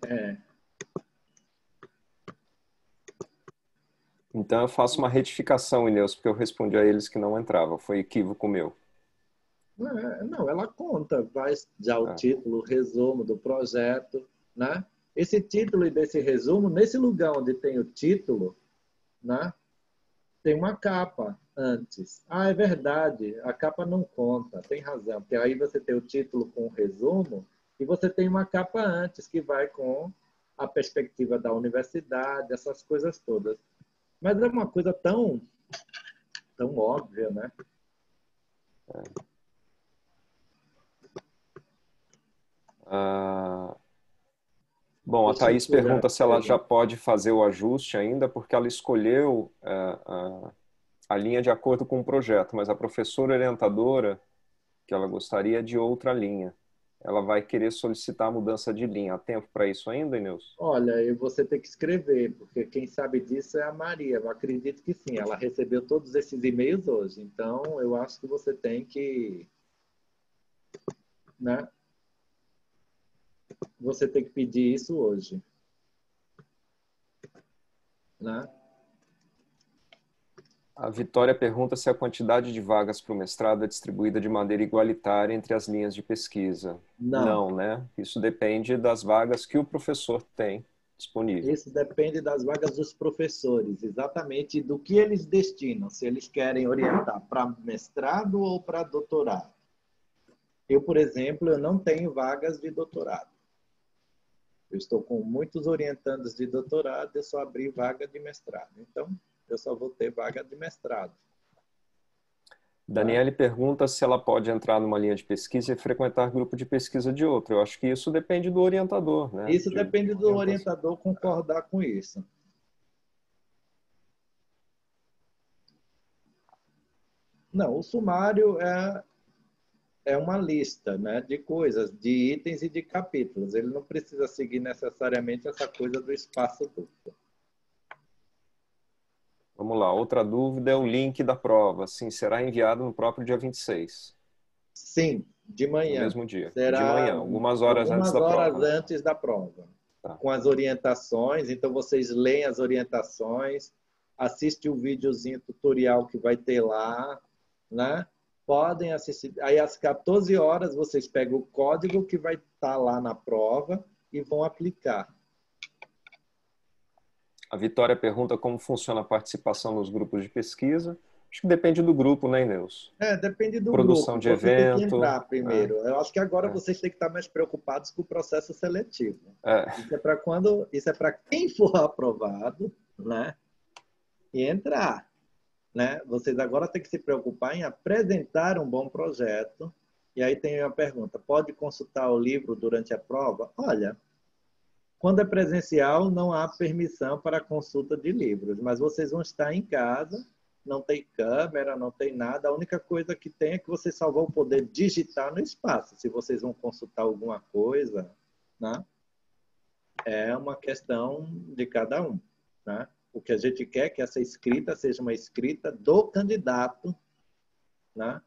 Então eu faço uma retificação, Ineus, porque eu respondi a eles que não entrava. Foi equívoco meu.
Não, ela conta, vai já o título, o resumo do projeto, né? Esse título e desse resumo, nesse lugar onde tem o título, né? Tem uma capa antes. Ah, é verdade, a capa não conta, tem razão, porque aí você tem o título com o resumo e você tem uma capa antes que vai com a perspectiva da universidade, essas coisas todas. Mas é uma coisa tão óbvia, né?
Bom, a
Deixa eu
Thaís
ver a
pergunta se ela já
pergunta.
pode fazer o ajuste ainda, porque ela escolheu a linha de acordo com o projeto, mas a professora orientadora que ela gostaria de outra linha. ela vai querer solicitar a mudança de linha. Há tempo para isso ainda, Inês?
Olha, e você tem que escrever, porque quem sabe disso é a Maria. Eu acredito que sim, ela recebeu todos esses e-mails hoje. Então, eu acho que você tem que, né? Você tem que pedir isso hoje, né?
A Vitória pergunta se a quantidade de vagas para o mestrado é distribuída de maneira igualitária entre as linhas de pesquisa.
Não.
Não, né? Isso depende das vagas que o professor tem disponível.
Isso depende das vagas dos professores, exatamente do que eles destinam, se eles querem orientar para mestrado ou para doutorado. Eu, por exemplo, eu não tenho vagas de doutorado. Eu estou com muitos orientandos de doutorado, eu só abri vaga de mestrado. Então, eu só vou ter vaga de mestrado. Tá?
Daniele pergunta se ela pode entrar numa linha de pesquisa e frequentar grupo de pesquisa de outro. Eu acho que isso depende do orientador, né?
Isso depende do orientador concordar com isso. Não, o sumário é uma lista, né, de coisas, de itens e de capítulos. Ele não precisa seguir necessariamente essa coisa do espaço duplo.
Vamos lá, outra dúvida é o link da prova. Sim, será enviado no próprio dia 26,
Sim, de
no
manhã.
mesmo dia. De
Será
manhã, algumas horas antes
algumas
da
horas
prova, né?
antes da prova,
Tá.
com as orientações. Então, vocês leem as orientações, assistem o videozinho tutorial que vai ter lá, né? Podem assistir. Aí, às 14 horas, vocês pegam o código que vai estar lá na prova e vão aplicar.
A Vitória pergunta como funciona a participação nos grupos de pesquisa. Acho que depende do grupo, né, Inês?
Depende do
Produção
grupo.
de
Você tem que
evento,
entrar
né?
primeiro. Eu acho que agora vocês têm que estar mais preocupados com o processo seletivo.
É.
Isso é para quem for aprovado, né? E entrar, né? Vocês agora têm que se preocupar em apresentar um bom projeto. E aí tem uma pergunta: pode consultar o livro durante a prova? Olha, quando é presencial, não há permissão para consulta de livros, mas vocês vão estar em casa, não tem câmera, não tem nada. A única coisa que tem é que vocês só vão poder digitar no espaço. Se vocês vão consultar alguma coisa, né? É uma questão de cada um, né? O que a gente quer é que essa escrita seja uma escrita do candidato, né?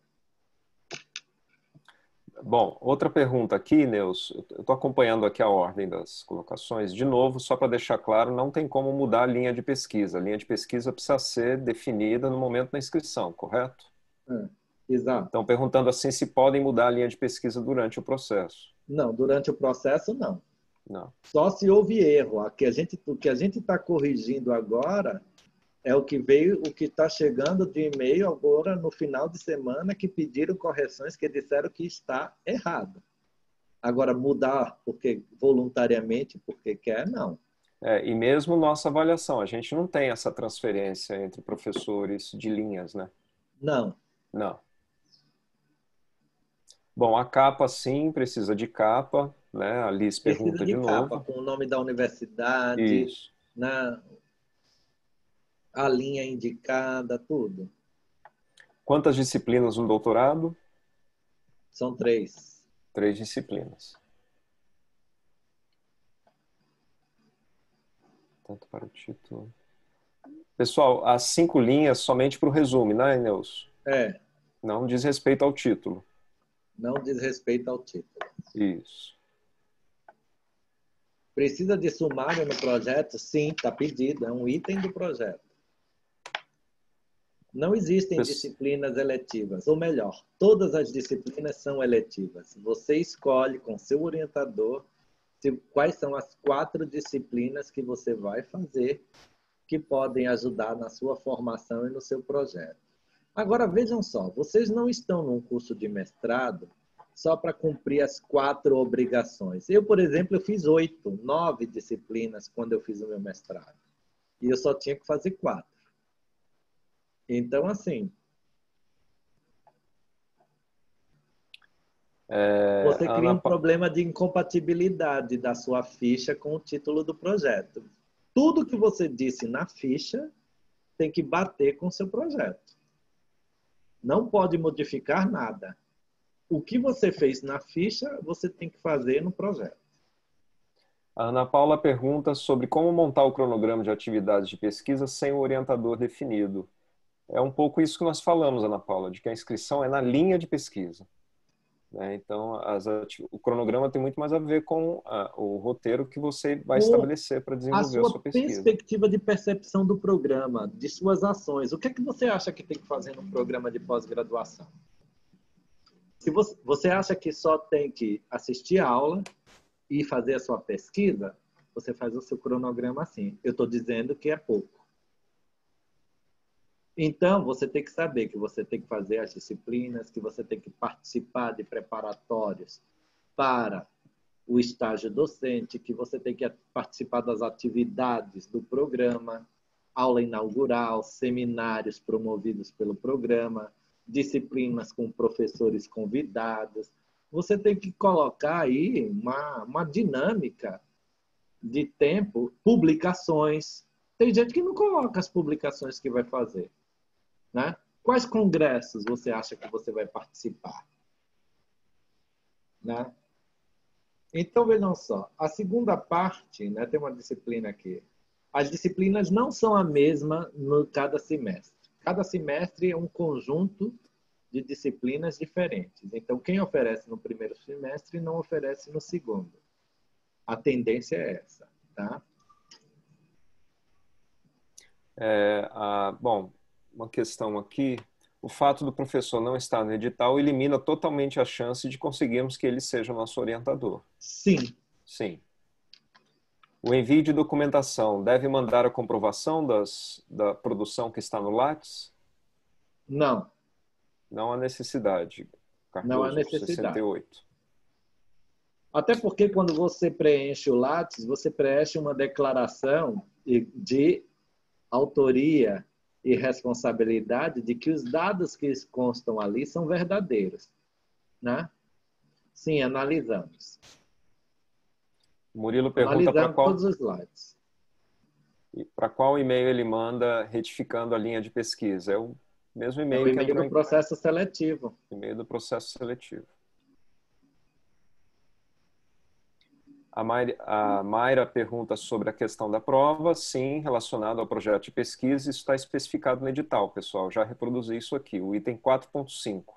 Bom, outra pergunta aqui, Neus. Eu estou acompanhando aqui a ordem das colocações. De novo, só para deixar claro, não tem como mudar a linha de pesquisa. A linha de pesquisa precisa ser definida no momento da inscrição, correto?
Exato.
Estão perguntando assim se podem mudar a linha de pesquisa durante o processo.
Não, durante o processo, não.
Não.
Só se houve erro. O que a gente está corrigindo agora é o que veio, o que está chegando de e-mail agora no final de semana que pediram correções, que disseram que está errado. Agora, mudar porque voluntariamente, porque quer, não.
E mesmo nossa avaliação, a gente não tem essa transferência entre professores de linhas, né?
Não.
Não. Bom, a capa sim, precisa de capa, né? A Liz
Precisa
pergunta
de
de
capa,
novo.
com o nome da universidade,
Isso.
na, a linha indicada, tudo.
Quantas disciplinas no doutorado?
São 3.
3 disciplinas. Tanto para o título. Pessoal, as 5 linhas somente para o resumo, né, Neus? Não diz respeito ao título.
Não diz respeito ao título.
Isso.
Precisa de sumário no projeto? Sim, está pedido. É um item do projeto. Não existem disciplinas eletivas. Ou melhor, todas as disciplinas são eletivas. Você escolhe com seu orientador quais são as 4 disciplinas que você vai fazer que podem ajudar na sua formação e no seu projeto. Agora, vejam só, vocês não estão num curso de mestrado só para cumprir as 4 obrigações. Eu, por exemplo, eu fiz 8, 9 disciplinas quando eu fiz o meu mestrado. E eu só tinha que fazer 4. Então, assim, você cria um problema de incompatibilidade da sua ficha com o título do projeto. Tudo que você disse na ficha tem que bater com o seu projeto. Não pode modificar nada. o que você fez na ficha, você tem que fazer no projeto.
A Ana Paula pergunta sobre como montar o cronograma de atividades de pesquisa sem o orientador definido. É um pouco isso que nós falamos, Ana Paula, de que a inscrição é na linha de pesquisa, né? Então, o cronograma tem muito mais a ver com o roteiro que você vai estabelecer para
A
desenvolver a
sua
sua pesquisa.
perspectiva de percepção do programa, de suas ações. O que é que você acha que tem que fazer num programa de pós-graduação? Se você acha que só tem que assistir a aula e fazer a sua pesquisa, você faz o seu cronograma assim. Eu estou dizendo que é pouco. Então, você tem que saber que você tem que fazer as disciplinas, que você tem que participar de preparatórios para o estágio docente, que você tem que participar das atividades do programa, aula inaugural, seminários promovidos pelo programa, disciplinas com professores convidados. Você tem que colocar aí uma dinâmica de tempo, publicações. Tem gente que não coloca as publicações que vai fazer, né? Quais congressos você acha que você vai participar? Né? Então, vejam só, a segunda parte, né, tem uma disciplina aqui. As disciplinas não são a mesma no cada semestre. Cada semestre é um conjunto de disciplinas diferentes. Então, quem oferece no primeiro semestre não oferece no segundo. A tendência é essa, tá?
Bom, uma questão aqui. O fato do professor não estar no edital elimina totalmente a chance de conseguirmos que ele seja o nosso orientador.
Sim.
Sim. O envio de documentação deve mandar a comprovação da produção que está no Lattes?
Não.
Não há necessidade. Cardoso,
não há necessidade.
68.
Até porque quando você preenche o Lattes, você preenche uma declaração de autoria e responsabilidade de que os dados que constam ali são verdadeiros, né? Sim, analisamos.
Murilo pergunta para qual
todos os slides.
Para qual e-mail ele manda retificando a linha de pesquisa? É o mesmo e-mail que entrou
do processo seletivo.
E-mail do processo seletivo. A Mayra pergunta sobre a questão da prova. Sim, relacionado ao projeto de pesquisa, isso está especificado no edital, pessoal. Já reproduzi isso aqui, o item 4.5.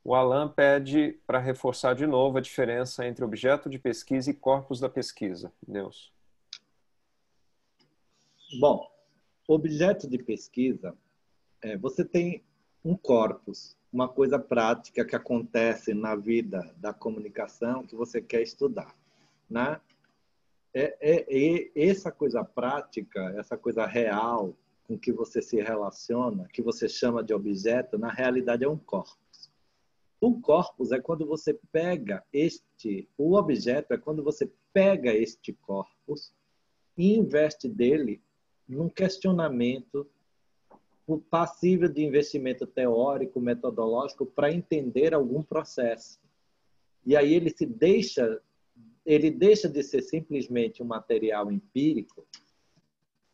O Alan pede para reforçar de novo a diferença entre objeto de pesquisa e corpus da pesquisa. Deus.
Bom, objeto de pesquisa, você tem um corpus, uma coisa prática que acontece na vida da comunicação que você quer estudar, né? Essa coisa prática, essa coisa real com que você se relaciona, que você chama de objeto, na realidade é um corpus. O corpus é quando você pega o objeto é quando você pega este corpus e investe dele num questionamento passível de investimento teórico, metodológico, para entender algum processo. E aí ele deixa de ser simplesmente um material empírico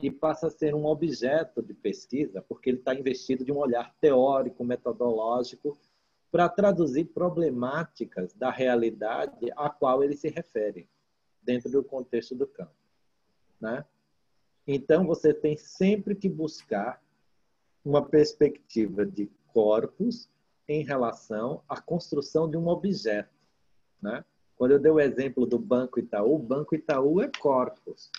e passa a ser um objeto de pesquisa, porque ele está investido de um olhar teórico, metodológico, para traduzir problemáticas da realidade a qual ele se refere, dentro do contexto do campo, né? Então, você tem sempre que buscar uma perspectiva de corpus em relação à construção de um objeto, né? Quando eu dei o exemplo do Banco Itaú, o Banco Itaú é corpus,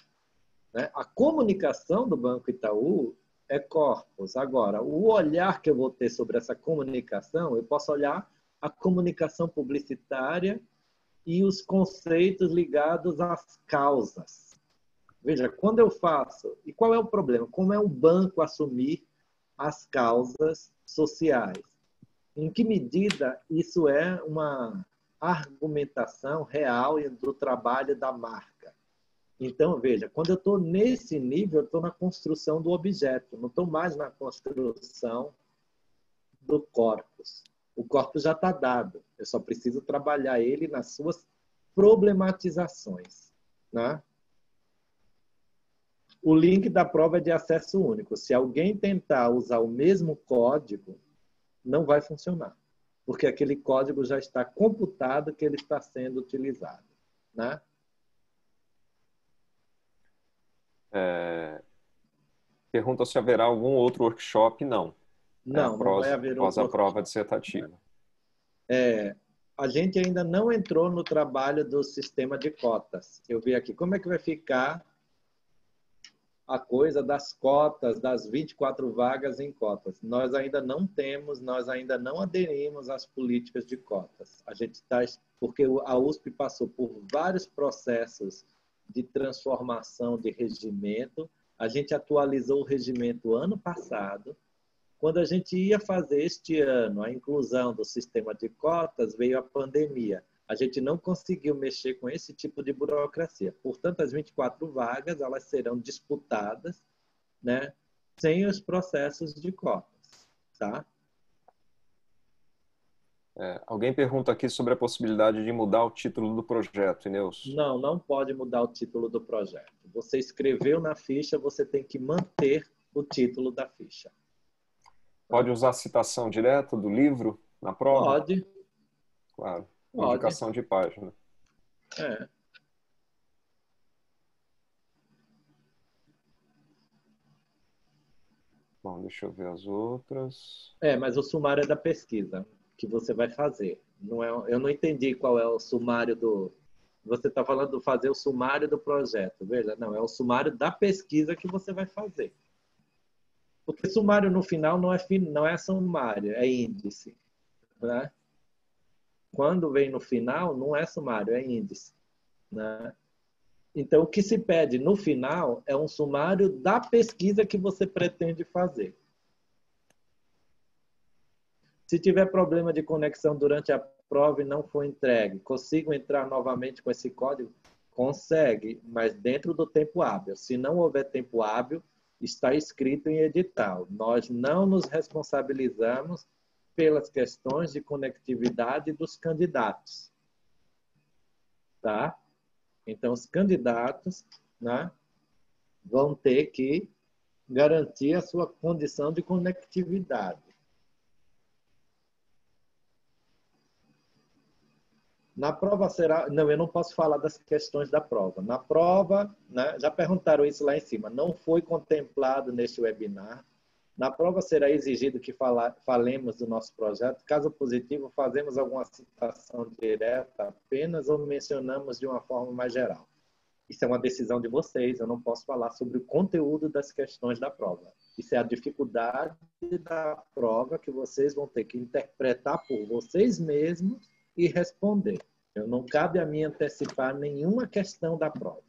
né? A comunicação do Banco Itaú é corpus. Agora, o olhar que eu vou ter sobre essa comunicação, eu posso olhar a comunicação publicitária e os conceitos ligados às causas. Veja, quando eu faço... E qual é o problema? Como é um banco assumir as causas sociais? Em que medida isso é uma argumentação real do trabalho da marca? Então, veja, quando eu estou nesse nível, eu estou na construção do objeto, não estou mais na construção do corpus. O corpus já está dado, eu só preciso trabalhar ele nas suas problematizações, né? O link da prova é de acesso único. Se alguém tentar usar o mesmo código, não vai funcionar, porque aquele código já está computado que ele está sendo utilizado, né?
Pergunta se haverá algum outro workshop. Não.
Não, não vai haver
Após
outro
a prova
workshop.
dissertativa.
A gente ainda não entrou no trabalho do sistema de cotas. Eu vi aqui como é que vai ficar a coisa das cotas, das 24 vagas em cotas. Nós ainda não temos, nós ainda não aderimos às políticas de cotas. A gente está, porque a USP passou por vários processos de transformação de regimento. A gente atualizou o regimento ano passado. Quando a gente ia fazer este ano a inclusão do sistema de cotas, veio a pandemia. A gente não conseguiu mexer com esse tipo de burocracia. Portanto, as 24 vagas elas serão disputadas, né, sem os processos de cotas. Tá?
Alguém pergunta aqui sobre a possibilidade de mudar o título do projeto, Inês.
Não, não pode mudar o título do projeto. Você escreveu na ficha, você tem que manter o título da ficha.
Pode usar citação direta do livro na prova?
Pode.
Claro.
Pode.
Indicação de página. Bom, deixa eu ver as outras.
Mas o sumário é da pesquisa que você vai fazer. Não é, eu não entendi qual é o sumário do... Você está falando de fazer o sumário do projeto, veja? Não, é o sumário da pesquisa que você vai fazer. Porque sumário no final não é sumário, é índice. Né? Quando vem no final, não é sumário, é índice. Né? Então, o que se pede no final é um sumário da pesquisa que você pretende fazer. Se tiver problema de conexão durante a prova e não for entregue, consigo entrar novamente com esse código? Consegue, mas dentro do tempo hábil. Se não houver tempo hábil, está escrito em edital. Nós não nos responsabilizamos pelas questões de conectividade dos candidatos. Tá? Então, os candidatos, né, vão ter que garantir a sua condição de conectividade. Na prova será... Não, eu não posso falar das questões da prova. Na prova, né, já perguntaram isso lá em cima, não foi contemplado neste webinar. Na prova será exigido que falemos do nosso projeto. Caso positivo, fazemos alguma citação direta apenas ou mencionamos de uma forma mais geral. Isso é uma decisão de vocês, eu não posso falar sobre o conteúdo das questões da prova. Isso é a dificuldade da prova que vocês vão ter que interpretar por vocês mesmos e responder. Não cabe a mim antecipar nenhuma questão da prova.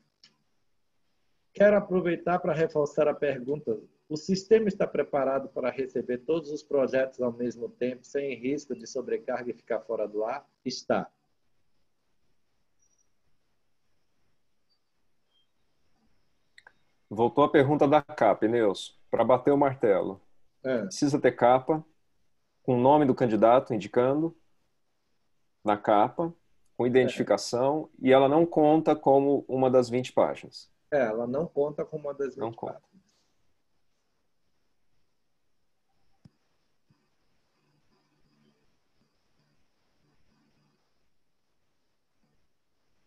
Quero aproveitar para reforçar a pergunta. O sistema está preparado para receber todos os projetos ao mesmo tempo, sem risco de sobrecarga e ficar fora do ar? Está.
Voltou a pergunta da capa, Inês. Para bater o martelo. Precisa ter capa, com o nome do candidato indicando na capa, com identificação, e ela não conta como uma das 20 páginas.
Ela não conta como uma das 20 páginas.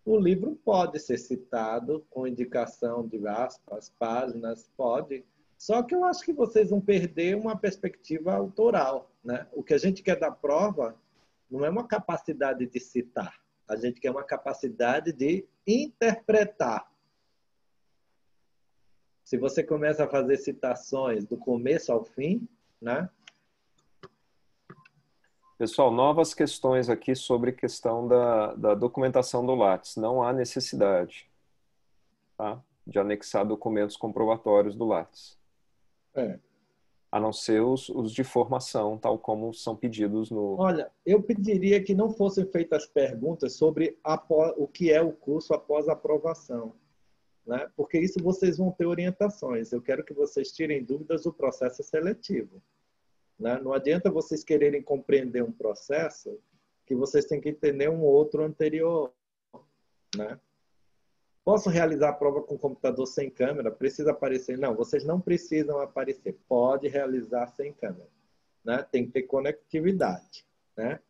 O livro pode ser citado com indicação de aspas, páginas, pode. Só que eu acho que vocês vão perder uma perspectiva autoral. Né? O que a gente quer da prova não é uma capacidade de citar. A gente quer uma capacidade de interpretar. Se você começa a fazer citações do começo ao fim, né?
Pessoal, novas questões aqui sobre questão da documentação do Lattes. Não há necessidade, tá, de anexar documentos comprobatórios do Lattes. A não ser os de formação, tal como são pedidos no...
Olha, eu pediria que não fossem feitas perguntas sobre o que é o curso após a aprovação. Né? Porque isso vocês vão ter orientações. Eu quero que vocês tirem dúvidas do processo seletivo. Né? Não adianta vocês quererem compreender um processo que vocês têm que entender um outro anterior. Né? Posso realizar a prova com computador sem câmera? Precisa aparecer? Não, vocês não precisam aparecer. Pode realizar sem câmera, né? Tem que ter conectividade, né?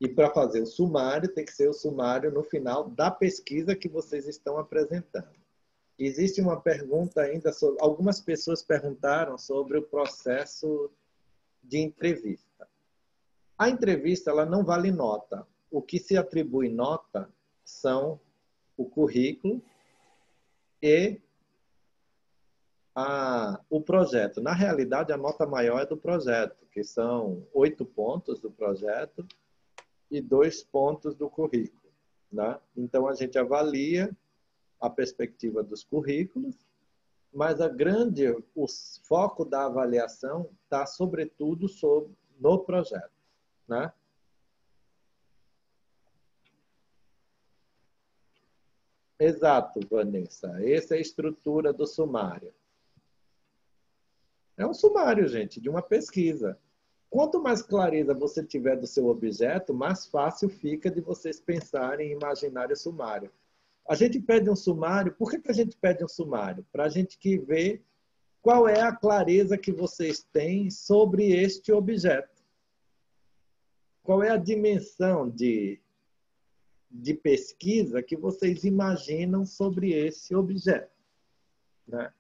E para fazer o sumário, tem que ser o sumário no final da pesquisa que vocês estão apresentando. Existe uma pergunta ainda sobre... Algumas pessoas perguntaram sobre o processo de entrevista. A entrevista, ela não vale nota. O que se atribui nota são o currículo e o projeto. Na realidade, a nota maior é do projeto, que são 8 pontos do projeto e 2 pontos do currículo, né? Então, a gente avalia a perspectiva dos currículos, mas o foco da avaliação está, sobretudo, no projeto, né? Exato, Vanessa. Essa é a estrutura do sumário. É um sumário, gente, de uma pesquisa. Quanto mais clareza você tiver do seu objeto, mais fácil fica de vocês pensarem e imaginarem o sumário. A gente pede um sumário. Por que a gente pede um sumário? Para a gente ver qual é a clareza que vocês têm sobre este objeto. Qual é a dimensão de pesquisa que vocês imaginam sobre esse objeto, né?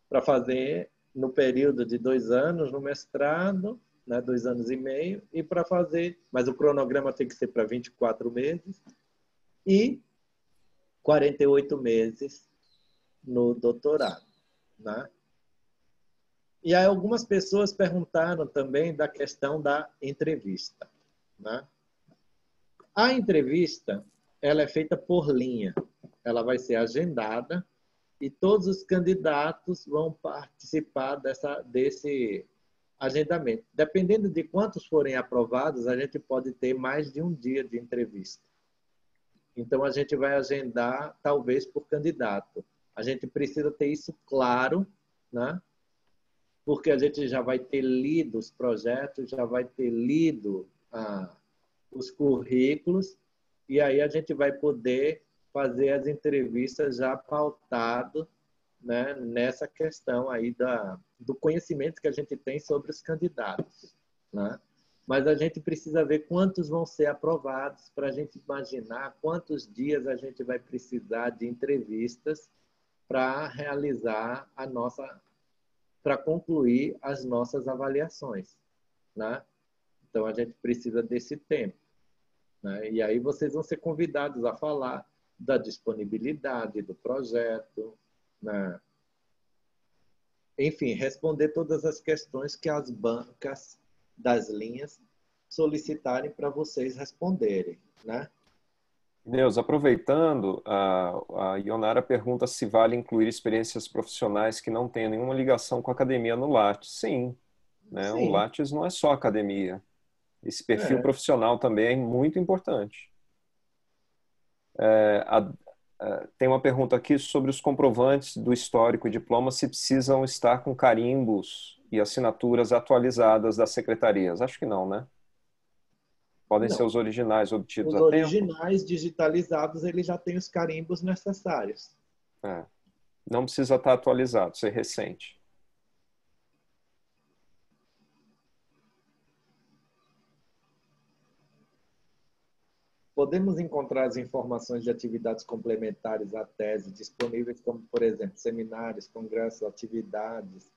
Para fazer no período de 2 anos no mestrado, né, 2 anos e meio, e para fazer, mas o cronograma tem que ser para 24 meses, e 48 meses no doutorado, né? E aí algumas pessoas perguntaram também da questão da entrevista, né? A entrevista, ela é feita por linha. Ela vai ser agendada e todos os candidatos vão participar desse agendamento. Dependendo de quantos forem aprovados, a gente pode ter mais de um dia de entrevista. Então, a gente vai agendar, talvez, por candidato. A gente precisa ter isso claro, né? Porque a gente já vai ter lido os projetos, já vai ter lido os currículos, e aí a gente vai poder fazer as entrevistas já pautado, né, nessa questão aí do conhecimento que a gente tem sobre os candidatos, né? Mas a gente precisa ver quantos vão ser aprovados para a gente imaginar quantos dias a gente vai precisar de entrevistas para realizar para concluir as nossas avaliações, né? Então, a gente precisa desse tempo, né? E aí vocês vão ser convidados a falar da disponibilidade do projeto, né? Enfim, responder todas as questões que as bancas das linhas solicitarem para vocês responderem, né?
Deus, aproveitando, a Ionara pergunta se vale incluir experiências profissionais que não tenham nenhuma ligação com a academia no Lattes. Sim, né? O
Sim,
Lattes não é só academia. Esse perfil
é.
profissional também é muito importante. Tem uma pergunta aqui sobre os comprovantes do histórico e diploma, se precisam estar com carimbos e assinaturas atualizadas das secretarias. Acho que não, né? Podem ser
Não.
os originais obtidos
Os
a tempo?
originais digitalizados, eles já têm os carimbos necessários.
É. Não precisa estar atualizado, ser recente.
Podemos encontrar as informações de atividades complementares à tese disponíveis, como, por exemplo, seminários, congressos, atividades,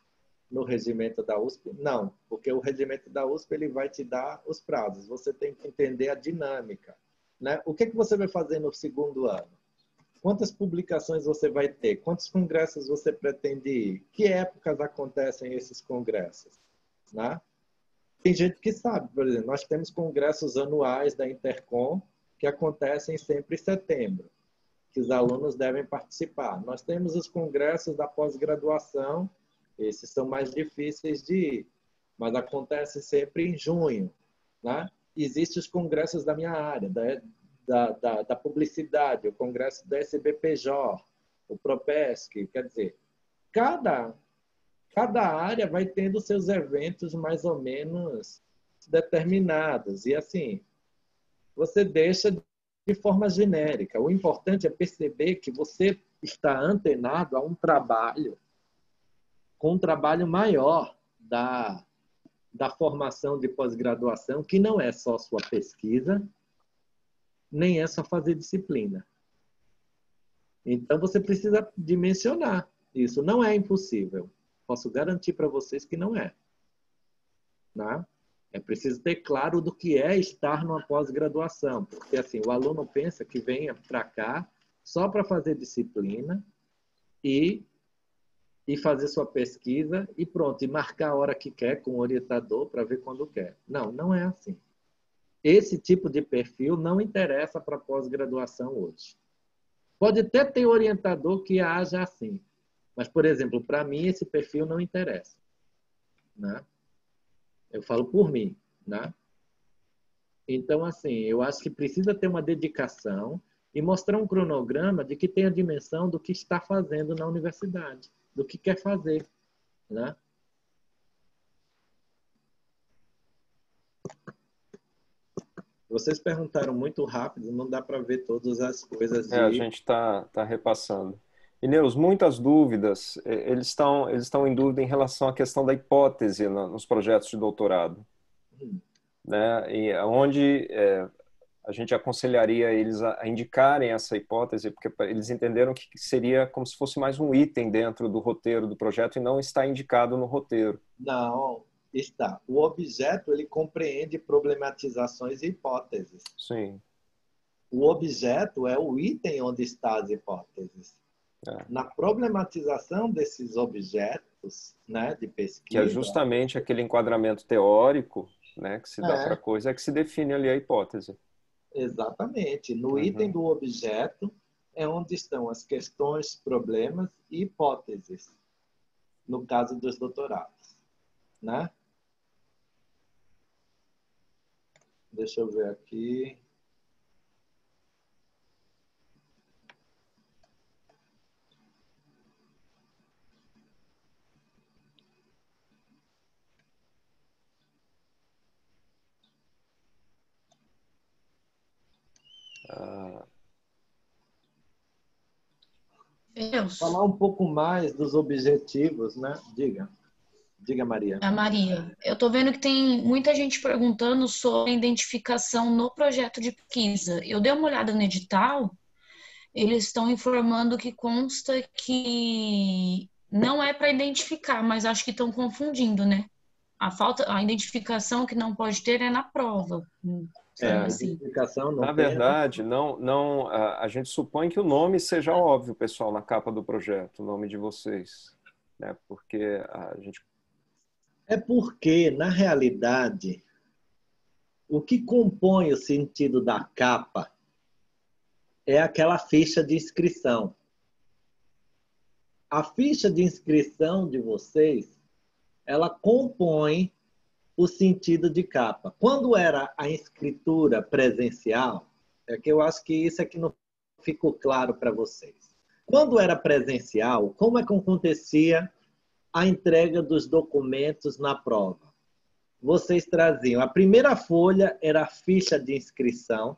no regimento da USP? Não, porque o regimento da USP ele vai te dar os prazos. Você tem que entender a dinâmica, né? O que você vai fazer no segundo ano? Quantas publicações você vai ter? Quantos congressos você pretende ir? Que épocas acontecem esses congressos, né? Tem gente que sabe, por exemplo, nós temos congressos anuais da Intercom que acontecem sempre em setembro, que os alunos devem participar. Nós temos os congressos da pós-graduação, esses são mais difíceis de ir, mas acontece sempre em junho, né? Existem os congressos da minha área, da publicidade, o congresso da SBPJ, o Propesc, quer dizer, cada área vai tendo seus eventos mais ou menos determinados. E assim, você deixa de forma genérica. O importante é perceber que você está antenado a um trabalho, com um trabalho maior da formação de pós-graduação, que não é só sua pesquisa, nem é só fazer disciplina. Então, você precisa dimensionar isso. Não é impossível. Posso garantir para vocês que não é. Né? É preciso ter claro do que é estar numa pós-graduação, porque assim, o aluno pensa que venha para cá só para fazer disciplina e fazer sua pesquisa e pronto, e marcar a hora que quer com o orientador para ver quando quer. Não, não é assim. Esse tipo de perfil não interessa para pós-graduação hoje. Pode até ter orientador que haja assim, mas, por exemplo, para mim esse perfil não interessa. Né? Eu falo por mim. Né? Então, assim, eu acho que precisa ter uma dedicação e mostrar um cronograma de que tem a dimensão do que está fazendo na universidade, do que quer fazer. Né? Vocês perguntaram muito rápido, não dá para ver todas as coisas
A
de...
gente tá repassando. Ineus, muitas dúvidas, eles estão em dúvida em relação à questão da hipótese nos projetos de doutorado, né? E onde a gente aconselharia eles a indicarem essa hipótese, porque eles entenderam que seria como se fosse mais um item dentro do roteiro do projeto e não está indicado no roteiro.
Não, está. O objeto, ele compreende problematizações e hipóteses.
Sim.
O objeto é o item onde estão as hipóteses. Na problematização desses objetos, né, de pesquisa...
Que é justamente aquele enquadramento teórico, né, que se dá para a coisa, é que se define ali a hipótese.
Exatamente. No item do objeto é onde estão as questões, problemas e hipóteses, no caso dos doutorados. Né? Deixa eu ver aqui. Falar um pouco mais dos objetivos, né? Diga. Diga, Maria.
A Maria, eu estou vendo que tem muita gente perguntando sobre a identificação no projeto de pesquisa. Eu dei uma olhada no edital, eles estão informando que consta que não é para identificar, mas acho que estão confundindo, né? A identificação que não pode ter é na prova.
Assim. Identificação não
na verdade, não, a gente supõe que o nome seja óbvio, pessoal, na capa do projeto, o nome de vocês, né? Porque a gente...
É porque, na realidade, o que compõe o sentido da capa é aquela ficha de inscrição. A ficha de inscrição de vocês, ela compõe o sentido de capa. Quando era a escritura presencial, é que eu acho que isso é que não ficou claro para vocês. Quando era presencial, como é que acontecia a entrega dos documentos na prova? Vocês traziam, a primeira folha era a ficha de inscrição,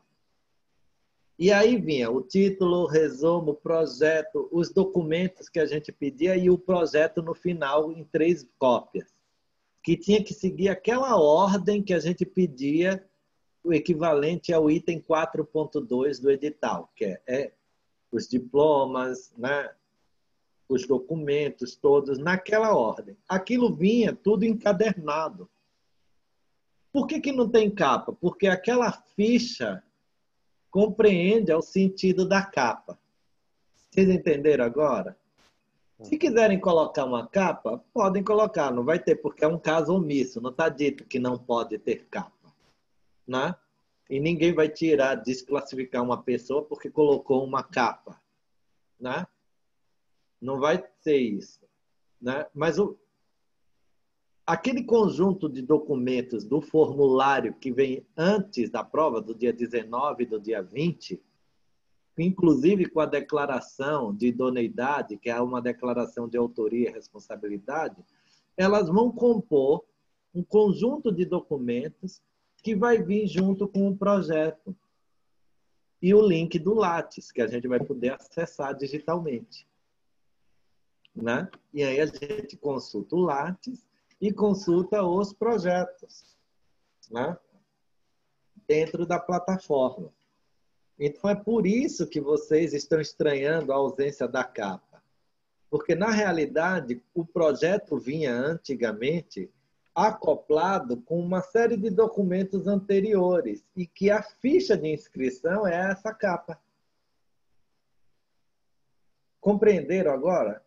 e aí vinha o título, o resumo, o projeto, os documentos que a gente pedia e o projeto no final em 3 cópias, que tinha que seguir aquela ordem que a gente pedia, o equivalente ao item 4.2 do edital, que é os diplomas, né? Os documentos todos naquela ordem. Aquilo vinha tudo encadernado. Por que não tem capa? Porque aquela ficha compreende o sentido da capa. Vocês entenderam agora? Se quiserem colocar uma capa, podem colocar, não vai ter, porque é um caso omisso, não está dito que não pode ter capa. Né? E ninguém vai tirar, desclassificar uma pessoa porque colocou uma capa. Né? Não vai ser isso. Né? Mas aquele conjunto de documentos do formulário que vem antes da prova, do dia 19 e do dia 20, inclusive com a declaração de idoneidade, que é uma declaração de autoria e responsabilidade, elas vão compor um conjunto de documentos que vai vir junto com o projeto. e o link do Lattes, que a gente vai poder acessar digitalmente, né? E aí a gente consulta o Lattes e consulta os projetos, né? Dentro da plataforma. Então, é por isso que vocês estão estranhando a ausência da capa. Porque, na realidade, o projeto vinha antigamente acoplado com uma série de documentos anteriores e que a ficha de inscrição é essa capa. Compreenderam agora?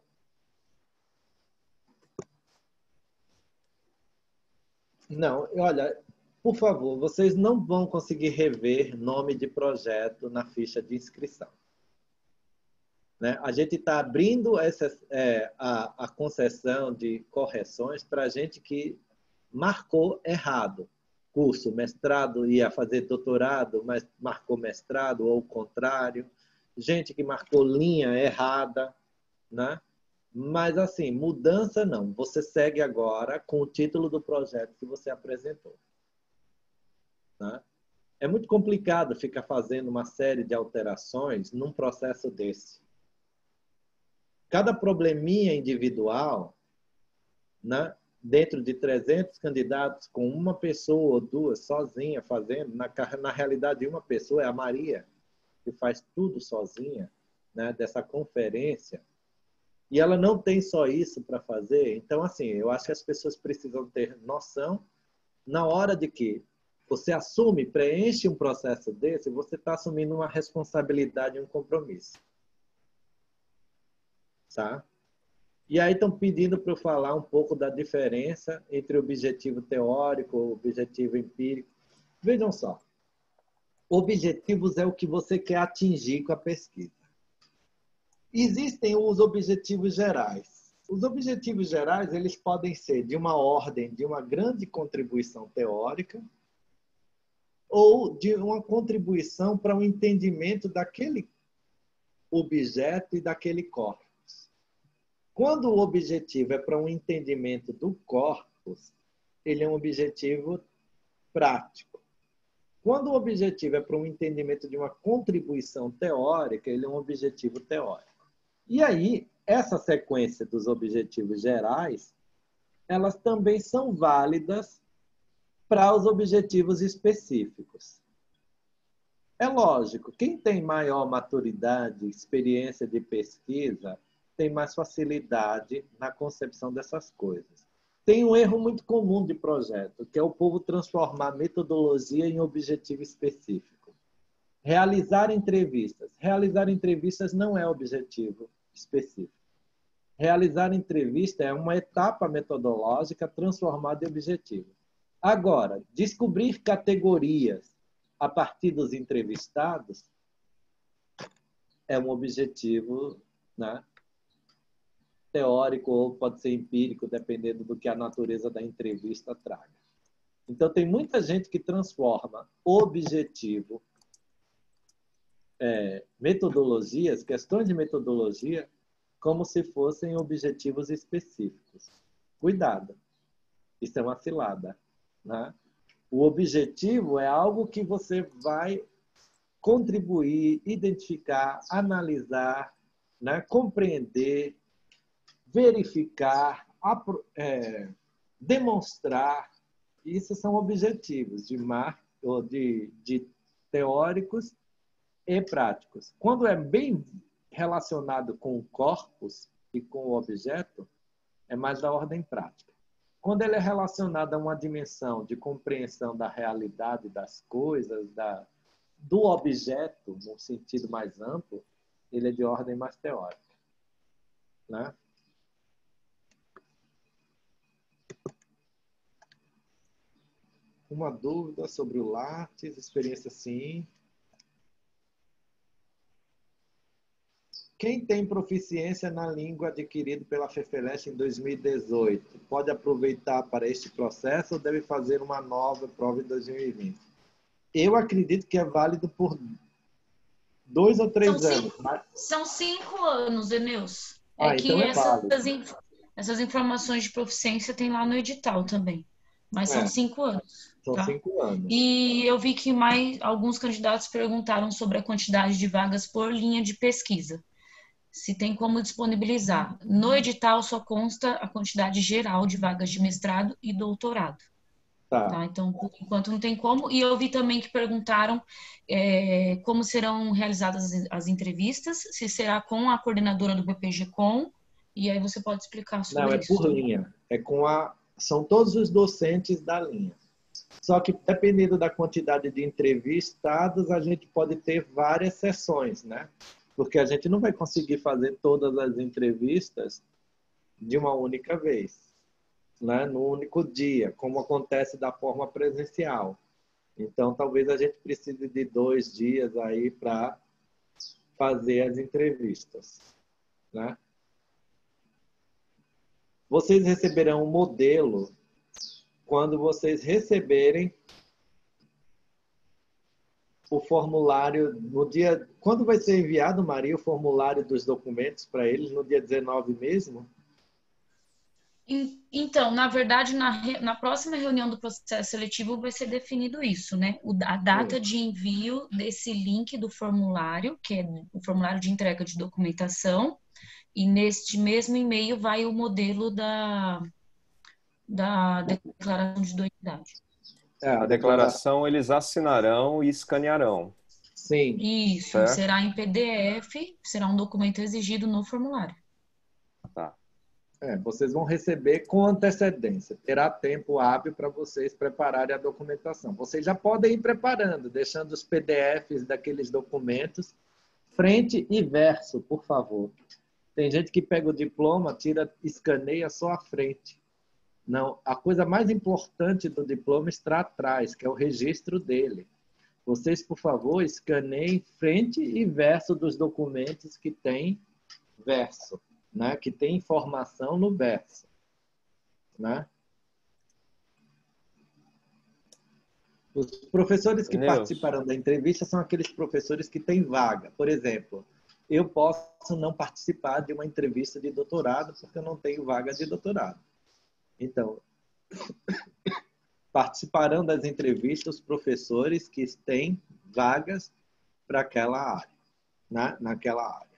Não, olha, por favor, vocês não vão conseguir rever nome de projeto na ficha de inscrição. Né? A gente está abrindo a concessão de correções para gente que marcou errado. Curso, mestrado, ia fazer doutorado, mas marcou mestrado, ou o contrário. Gente que marcou linha errada, né? Mas, assim, mudança não. Você segue agora com o título do projeto que você apresentou. Né? É muito complicado ficar fazendo uma série de alterações num processo desse. Cada probleminha individual, né? Dentro de 300 candidatos, com uma pessoa ou duas sozinha fazendo, na realidade, uma pessoa é a Maria, que faz tudo sozinha, né? Dessa conferência. E ela não tem só isso para fazer. Então, assim, eu acho que as pessoas precisam ter noção na hora de que você assume, preenche um processo desse, você está assumindo uma responsabilidade e um compromisso. Tá? E aí estão pedindo para eu falar um pouco da diferença entre objetivo teórico e objetivo empírico. Vejam só. Objetivos é o que você quer atingir com a pesquisa. Existem os objetivos gerais. Os objetivos gerais, eles podem ser de uma ordem de uma grande contribuição teórica ou de uma contribuição para um entendimento daquele objeto e daquele corpus. Quando o objetivo é para um entendimento do corpus, ele é um objetivo prático. Quando o objetivo é para um entendimento de uma contribuição teórica, ele é um objetivo teórico. E aí, essa sequência dos objetivos gerais, elas também são válidas para os objetivos específicos. É lógico, quem tem maior maturidade, experiência de pesquisa, tem mais facilidade na concepção dessas coisas. Tem um erro muito comum de projeto, que é o povo transformar metodologia em objetivo específico. Realizar entrevistas. Realizar entrevistas não é objetivo específico. Realizar entrevista é uma etapa metodológica transformada em objetivo. Agora, descobrir categorias a partir dos entrevistados é um objetivo, né, teórico ou pode ser empírico, dependendo do que a natureza da entrevista traga. Então, tem muita gente que transforma objetivo, metodologias, questões de metodologia, como se fossem objetivos específicos. Cuidado, isso é uma cilada. Né? O objetivo é algo que você vai contribuir, identificar, analisar, né? Compreender, verificar, demonstrar. Isso são objetivos de teóricos e práticos. Quando é bem relacionado com o corpus e com o objeto, é mais da ordem prática. Quando ele é relacionado a uma dimensão de compreensão da realidade das coisas, do objeto, num sentido mais amplo, ele é de ordem mais teórica. Né? Uma dúvida sobre o Lattes, experiência sim. Quem tem proficiência na língua adquirida pela FEFELESH em 2018 pode aproveitar para este processo ou deve fazer uma nova prova em 2020? Eu acredito que é válido por 2 ou 3 anos.
São 5 anos, Eneus.
Então é válido.
Essas informações de proficiência tem lá no edital também. Mas são 5 anos.
São
tá?
5 anos.
E eu vi que alguns candidatos perguntaram sobre a quantidade de vagas por linha de pesquisa. Se tem como disponibilizar. No edital só consta a quantidade geral de vagas de mestrado e doutorado. Tá? Então, por enquanto não tem como. E eu vi também que perguntaram como serão realizadas as entrevistas, se será com a coordenadora do BPG-Com, e aí você pode explicar sobre
Não, é
isso.
por linha. São todos os docentes da linha. Só que, dependendo da quantidade de entrevistados, a gente pode ter várias sessões, né? Porque a gente não vai conseguir fazer todas as entrevistas de uma única vez, né? No único dia, como acontece da forma presencial. Então, talvez a gente precise de 2 dias aí para fazer as entrevistas, né? Vocês receberão um modelo quando vocês receberem o formulário no dia... Quando vai ser enviado, Maria, o formulário dos documentos para eles? No dia 19 mesmo?
Então, na verdade, na próxima reunião do processo seletivo vai ser definido isso, né? A data de envio desse link do formulário, que é o formulário de entrega de documentação, e neste mesmo e-mail vai o modelo da declaração de identidade.
A declaração eles assinarão e escanearão.
Sim.
Isso, certo? Será em PDF, será um documento exigido no formulário.
Tá.
Vocês vão receber com antecedência. Terá tempo hábil para vocês prepararem a documentação. Vocês já podem ir preparando, deixando os PDFs daqueles documentos frente e verso, por favor. Tem gente que pega o diploma, escaneia só a frente. Não, a coisa mais importante do diploma está atrás, que é o registro dele. Vocês, por favor, escaneiem frente e verso dos documentos que tem verso. Né, que tem informação no verso. Né? Os professores que participarão da entrevista são aqueles professores que têm vaga. Por exemplo, eu posso não participar de uma entrevista de doutorado porque eu não tenho vaga de doutorado. Então, participarão das entrevistas os professores que têm vagas para aquela área, né? Naquela área.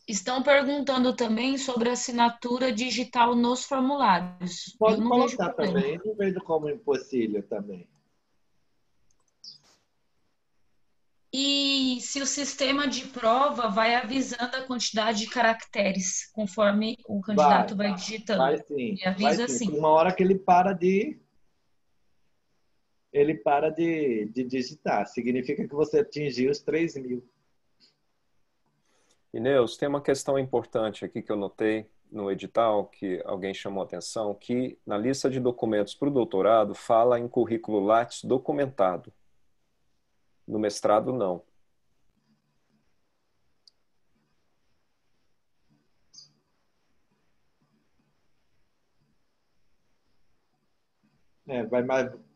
Estão perguntando também sobre assinatura digital nos formulários.
Pode colocar também, não vejo como empecilho também.
E se o sistema de prova vai avisando a quantidade de caracteres, conforme o candidato vai digitando?
Vai sim.
E avisa assim.
Tem uma hora que ele para de digitar. Significa que você atingiu os 3.000.
Ineus, tem uma questão importante aqui que eu notei no edital, que alguém chamou a atenção, que na lista de documentos para o doutorado fala em currículo Lattes documentado. No mestrado, não.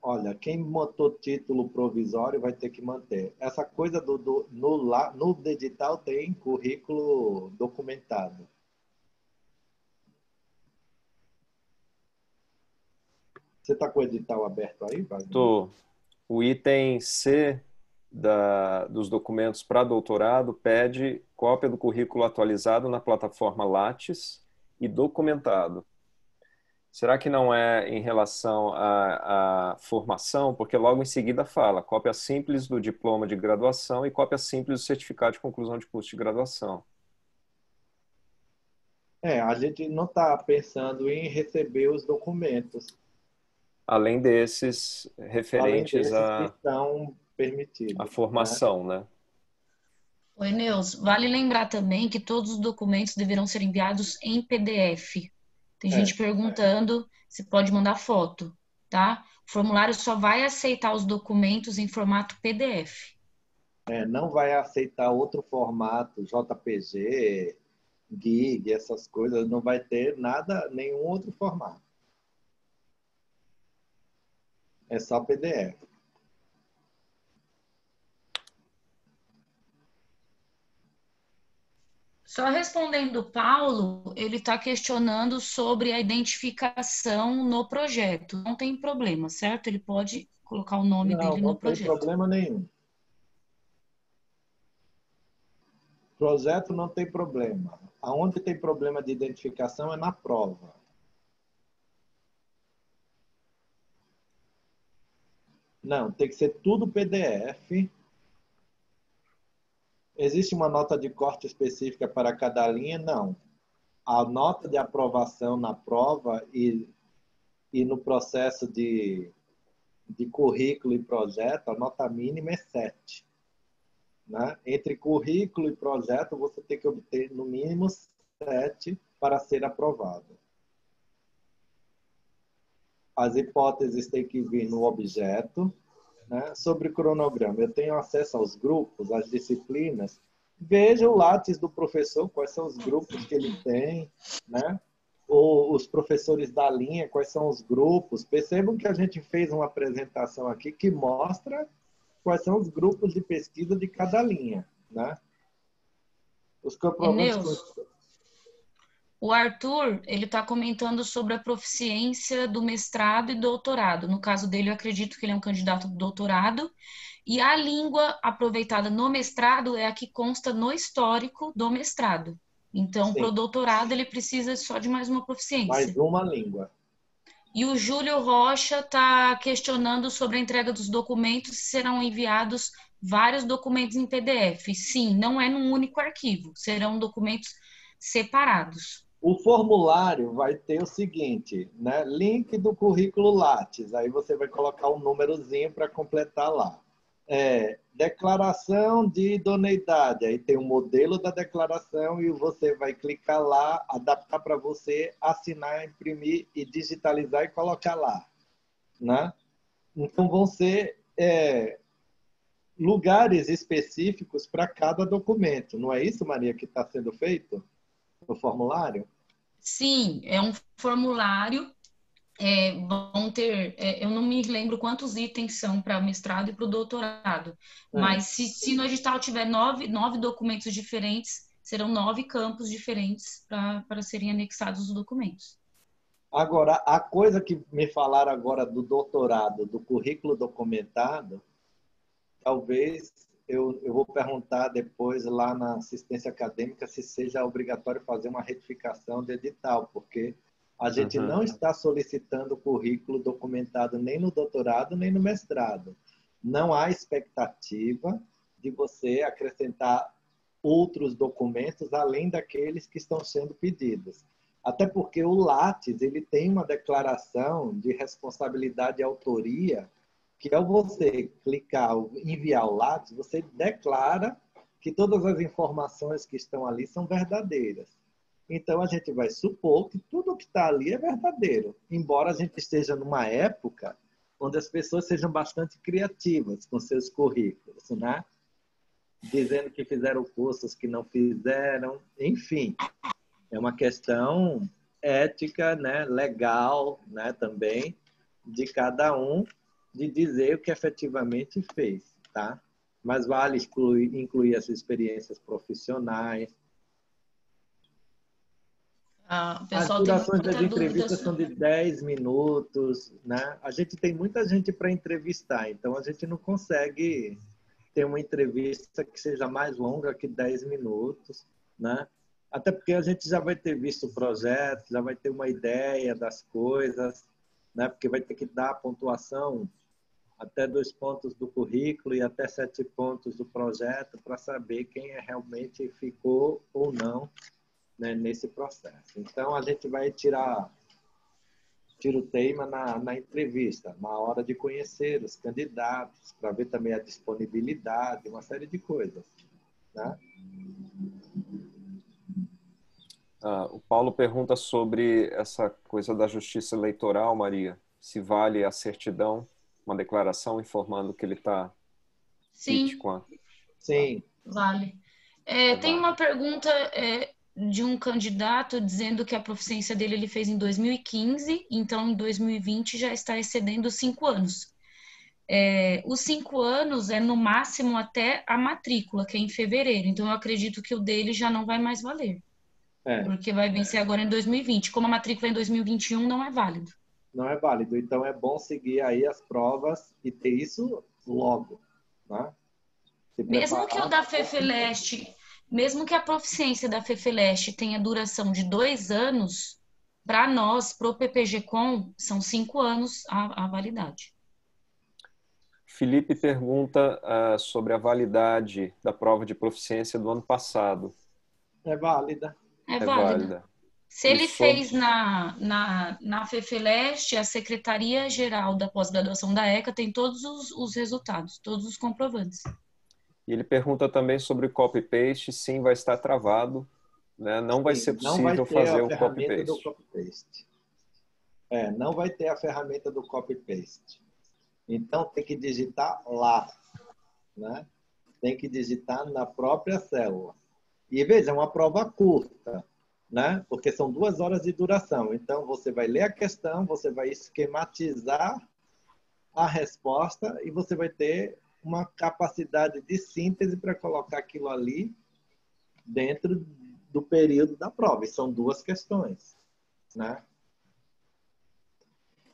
Olha, quem botou título provisório vai ter que manter. Essa coisa no edital tem currículo documentado. Você está com o edital aberto aí, Wagner?
Estou. O item C dos documentos para doutorado pede cópia do currículo atualizado na plataforma Lattes e documentado. Será que não é em relação à formação? Porque logo em seguida fala cópia simples do diploma de graduação e cópia simples do certificado de conclusão de curso de graduação.
A gente não está pensando em receber os documentos.
Além desses referentes
que estão permitidos.
À formação, né?
Oi, Neus. Vale lembrar também que todos os documentos deverão ser enviados em PDF. Tem gente perguntando se pode mandar foto, tá? O formulário só vai aceitar os documentos em formato PDF.
Não vai aceitar outro formato, JPG, GIG, essas coisas, não vai ter nada, nenhum outro formato. É só PDF.
Só respondendo o Paulo, ele está questionando sobre a identificação no projeto. Não tem problema, certo? Ele pode colocar o nome
Não,
dele
não
no
tem
projeto.
problema nenhum. Projeto não tem problema. Aonde tem problema de identificação é na prova. Não, tem que ser tudo PDF. Existe uma nota de corte específica para cada linha? Não. A nota de aprovação na prova e no processo de currículo e projeto, a nota mínima é 7. Né? Entre currículo e projeto, você tem que obter no mínimo 7 para ser aprovado. As hipóteses têm que vir no objeto. Né? Sobre o cronograma, eu tenho acesso aos grupos, às disciplinas. Veja o látis do professor, quais são os grupos que ele tem, né? Ou os professores da linha, quais são os grupos. Percebam que a gente fez uma apresentação aqui que mostra quais são os grupos de pesquisa de cada linha, né? Os comprovantes...
O Arthur, ele está comentando sobre a proficiência do mestrado e doutorado. No caso dele, eu acredito que ele é um candidato do doutorado. E a língua aproveitada no mestrado é a que consta no histórico do mestrado. Então, para o doutorado, ele precisa só de mais uma proficiência.
Mais uma língua.
E o Júlio Rocha está questionando sobre a entrega dos documentos, se serão enviados vários documentos em PDF. Sim, não é num único arquivo, serão documentos separados.
O formulário vai ter o seguinte, né? Link do currículo Lattes, aí você vai colocar um númerozinho para completar lá. Declaração de idoneidade, aí tem o modelo da declaração e você vai clicar lá, adaptar para você, assinar, imprimir e digitalizar e colocar lá. Né? Então vão ser lugares específicos para cada documento. Não é isso, Maria, que está sendo feito no formulário?
Sim, é um formulário. Vão ter, eu não me lembro quantos itens são para o mestrado e para o doutorado, mas se no edital tiver nove documentos diferentes, serão 9 campos diferentes para serem anexados os documentos.
Agora, a coisa que me falaram agora do doutorado, do currículo documentado, talvez eu vou perguntar depois lá na assistência acadêmica se seja obrigatório fazer uma retificação de edital, porque a gente não está solicitando currículo documentado nem no doutorado, nem no mestrado. Não há expectativa de você acrescentar outros documentos além daqueles que estão sendo pedidos. Até porque o Lattes, ele tem uma declaração de responsabilidade e autoria que ao você clicar, enviar o Lattes, você declara que todas as informações que estão ali são verdadeiras. Então, a gente vai supor que tudo que está ali é verdadeiro, embora a gente esteja numa época onde as pessoas sejam bastante criativas com seus currículos, né? Dizendo que fizeram cursos que não fizeram, enfim. É uma questão ética, né? Legal, né? Também, de cada um, de dizer o que efetivamente fez, tá? Mas vale incluir as experiências profissionais. As durações das entrevistas são de 10 minutos, né? A gente tem muita gente para entrevistar, então a gente não consegue ter uma entrevista que seja mais longa que 10 minutos, né? Até porque a gente já vai ter visto o projeto, já vai ter uma ideia das coisas, né? Porque vai ter que dar a pontuação até 2 pontos do currículo e até 7 pontos do projeto para saber quem realmente ficou ou não, né, nesse processo. Então, a gente vai tira o tema na entrevista, na hora de conhecer os candidatos, para ver também a disponibilidade, uma série de coisas. Né?
O Paulo pergunta sobre essa coisa da justiça eleitoral, Maria. Se vale a certidão, uma declaração informando que ele está
fit
com a...
Sim. Vale. Tem uma pergunta de um candidato dizendo que a proficiência dele ele fez em 2015, então em 2020 já está excedendo 5 anos. Os 5 anos é no máximo até a matrícula, que é em fevereiro. Então, eu acredito que o dele já não vai mais valer,
É,
porque vai vencer agora em 2020. Como a matrícula é em 2021, não é válido.
não é válido. Então, é bom seguir aí as provas e ter isso logo, né? Se
Mesmo que o
preparar.
da FEFELESTE, mesmo que a proficiência da FEFELESTE tenha duração de 2 anos, para nós, pro PPG-Com, são 5 anos a validade.
Felipe pergunta sobre a validade da prova de proficiência do ano passado.
É válida.
É
É
válida.
válida.
Se
E
ele
sobre...
fez na FEFELESTE, a Secretaria-Geral da Pós-Graduação da ECA tem todos os resultados, todos os comprovantes.
E ele pergunta também sobre o copy-paste, sim, vai estar travado, né? Não vai ser
Sim, não vai
possível
ter
fazer
a
o
ferramenta do
copy-paste.
copy-paste. Não vai ter a ferramenta do copy-paste. Então, tem que digitar lá, né? Tem que digitar na própria célula. E veja, é uma prova curta, né? Porque são 2 horas de duração. Então, você vai ler a questão, você vai esquematizar a resposta e você vai ter uma capacidade de síntese para colocar aquilo ali dentro do período da prova. E são 2 questões, né?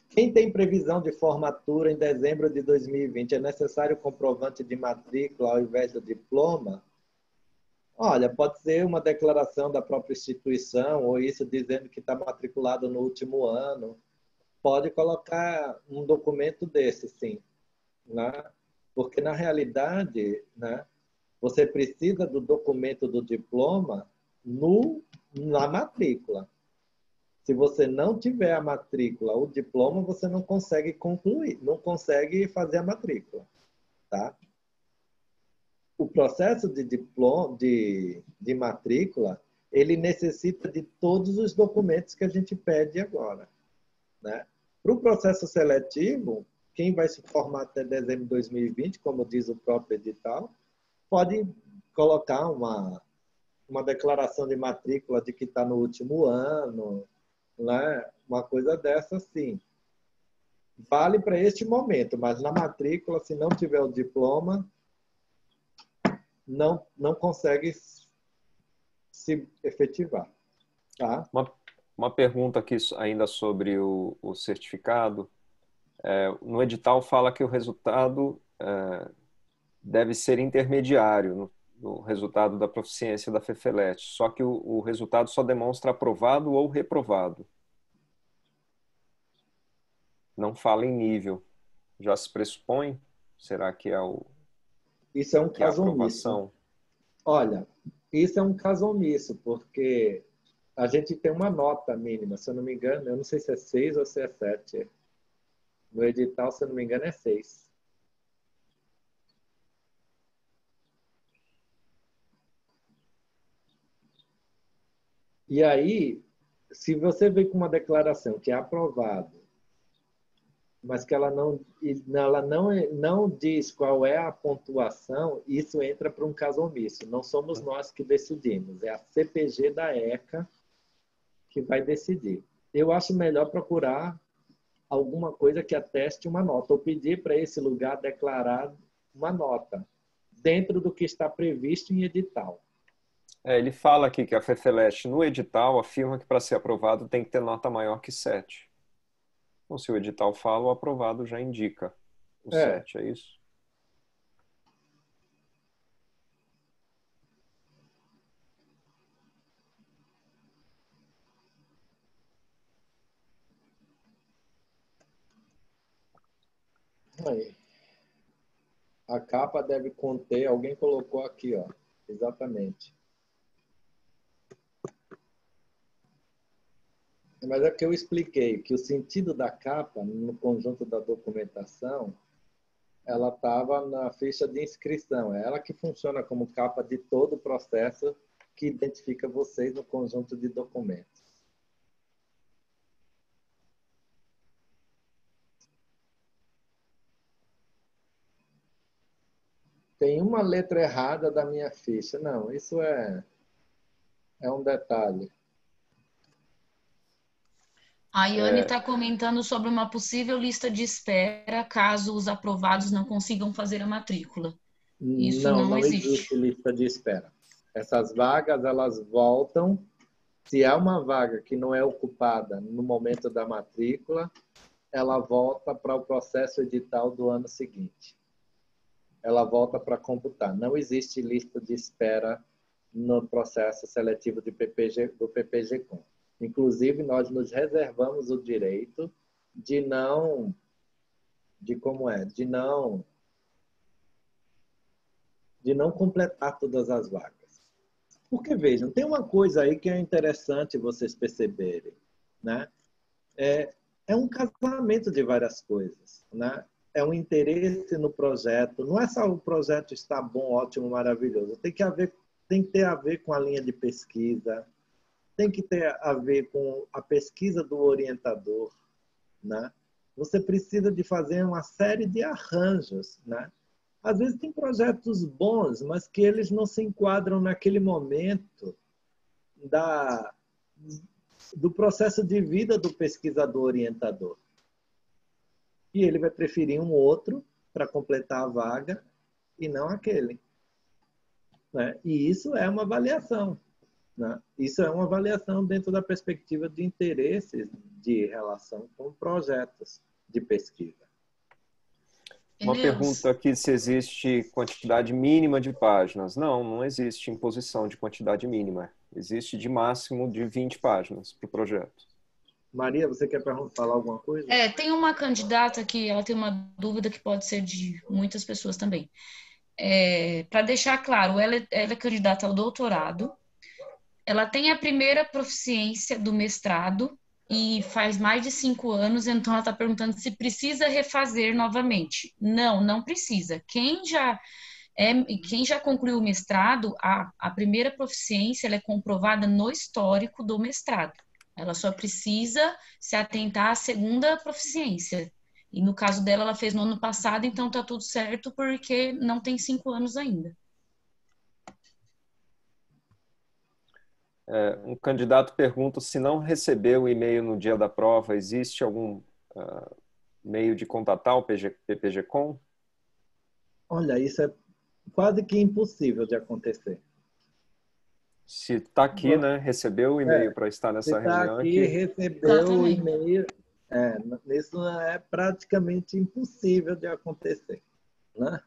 Quem tem previsão de formatura em dezembro de 2020, é necessário comprovante de matrícula ao invés do diploma? Olha, pode ser uma declaração da própria instituição, ou isso dizendo que está matriculado no último ano. Pode colocar um documento desse, sim, né? Porque, na realidade, né, você precisa do documento do diploma na matrícula. Se você não tiver a matrícula, o diploma, você não consegue concluir, não consegue fazer a matrícula, tá? O processo de diploma, de matrícula, ele necessita de todos os documentos que a gente pede agora, né? Para o processo seletivo, quem vai se formar até dezembro de 2020, como diz o próprio edital, pode colocar uma declaração de matrícula de que está no último ano, né? Uma coisa dessa, sim. Vale para este momento, mas na matrícula, se não tiver o diploma, não consegue se efetivar. Tá?
Uma pergunta aqui ainda sobre o certificado. No edital fala que o resultado deve ser intermediário no resultado da proficiência da FEFELET, só que o resultado só demonstra aprovado ou reprovado. Não fala em nível. Já se pressupõe? Será que é
Isso é um
que é a
caso omisso.
aprovação?
Olha, isso é um caso omisso, porque a gente tem uma nota mínima, se eu não me engano, eu não sei se é 6 ou se é 7. No edital, se eu não me engano, é 6. E aí, se você vem com uma declaração que é aprovado, mas que ela não diz qual é a pontuação, isso entra para um caso omisso. Não somos nós que decidimos, é a CPG da ECA que vai decidir. Eu acho melhor procurar alguma coisa que ateste uma nota, ou pedir para esse lugar declarar uma nota, dentro do que está previsto em edital.
Ele fala aqui que a FEFELEST, no edital, afirma que para ser aprovado tem que ter nota maior que 7. Então, se o edital fala, o aprovado já indica o
É,
7, é isso?
aí. A capa deve conter, alguém colocou aqui, ó, exatamente. Mas é que eu expliquei que o sentido da capa, no conjunto da documentação, ela estava na ficha de inscrição. É ela que funciona como capa de todo o processo que identifica vocês no conjunto de documentos. Tem uma letra errada da minha ficha. Não, isso é um detalhe.
A Yane está comentando sobre uma possível lista de espera caso os aprovados não consigam fazer a matrícula. Isso
Não,
não
não
existe.
existe lista de espera. Essas vagas, elas voltam. Se há uma vaga que não é ocupada no momento da matrícula, ela volta para o processo edital do ano seguinte. Ela volta para computar. Não existe lista de espera no processo seletivo do PPG-Com. Inclusive, nós nos reservamos o direito de não completar todas as vagas. Porque, vejam, tem uma coisa aí que é interessante vocês perceberem, né? É um casamento de várias coisas, né? É um interesse no projeto. Não é só o projeto estar bom, ótimo, maravilhoso. Tem que ter a ver com a linha de pesquisa, tem que ter a ver com a pesquisa do orientador, né? Você precisa de fazer uma série de arranjos, né? Às vezes tem projetos bons, mas que eles não se enquadram naquele momento do processo de vida do pesquisador orientador. E ele vai preferir um outro para completar a vaga e não aquele, né? E isso é uma avaliação, né? Isso é uma avaliação dentro da perspectiva de interesses de relação com projetos de pesquisa.
Uma pergunta aqui se existe quantidade mínima de páginas. Não, não existe imposição de quantidade mínima. Existe de máximo de 20 páginas para o projeto.
Maria, você quer falar alguma coisa?
Tem uma candidata que ela tem uma dúvida que pode ser de muitas pessoas também. Para deixar claro, ela é candidata ao doutorado, ela tem a primeira proficiência do mestrado e faz mais de 5 anos, então ela está perguntando se precisa refazer novamente. Não, não precisa. Quem já concluiu o mestrado, a primeira proficiência ela é comprovada no histórico do mestrado. Ela só precisa se atentar à segunda proficiência. E no caso dela, ela fez no ano passado, então está tudo certo, porque não tem 5 anos ainda.
Um candidato pergunta se não recebeu o e-mail no dia da prova, existe algum meio de contatar o PPG-Com?
Olha, isso é quase que impossível de acontecer.
Se está aqui, né, recebeu o e-mail para estar nessa reunião
aqui,
aqui.
Recebeu o e-mail. Isso é praticamente impossível de acontecer, né?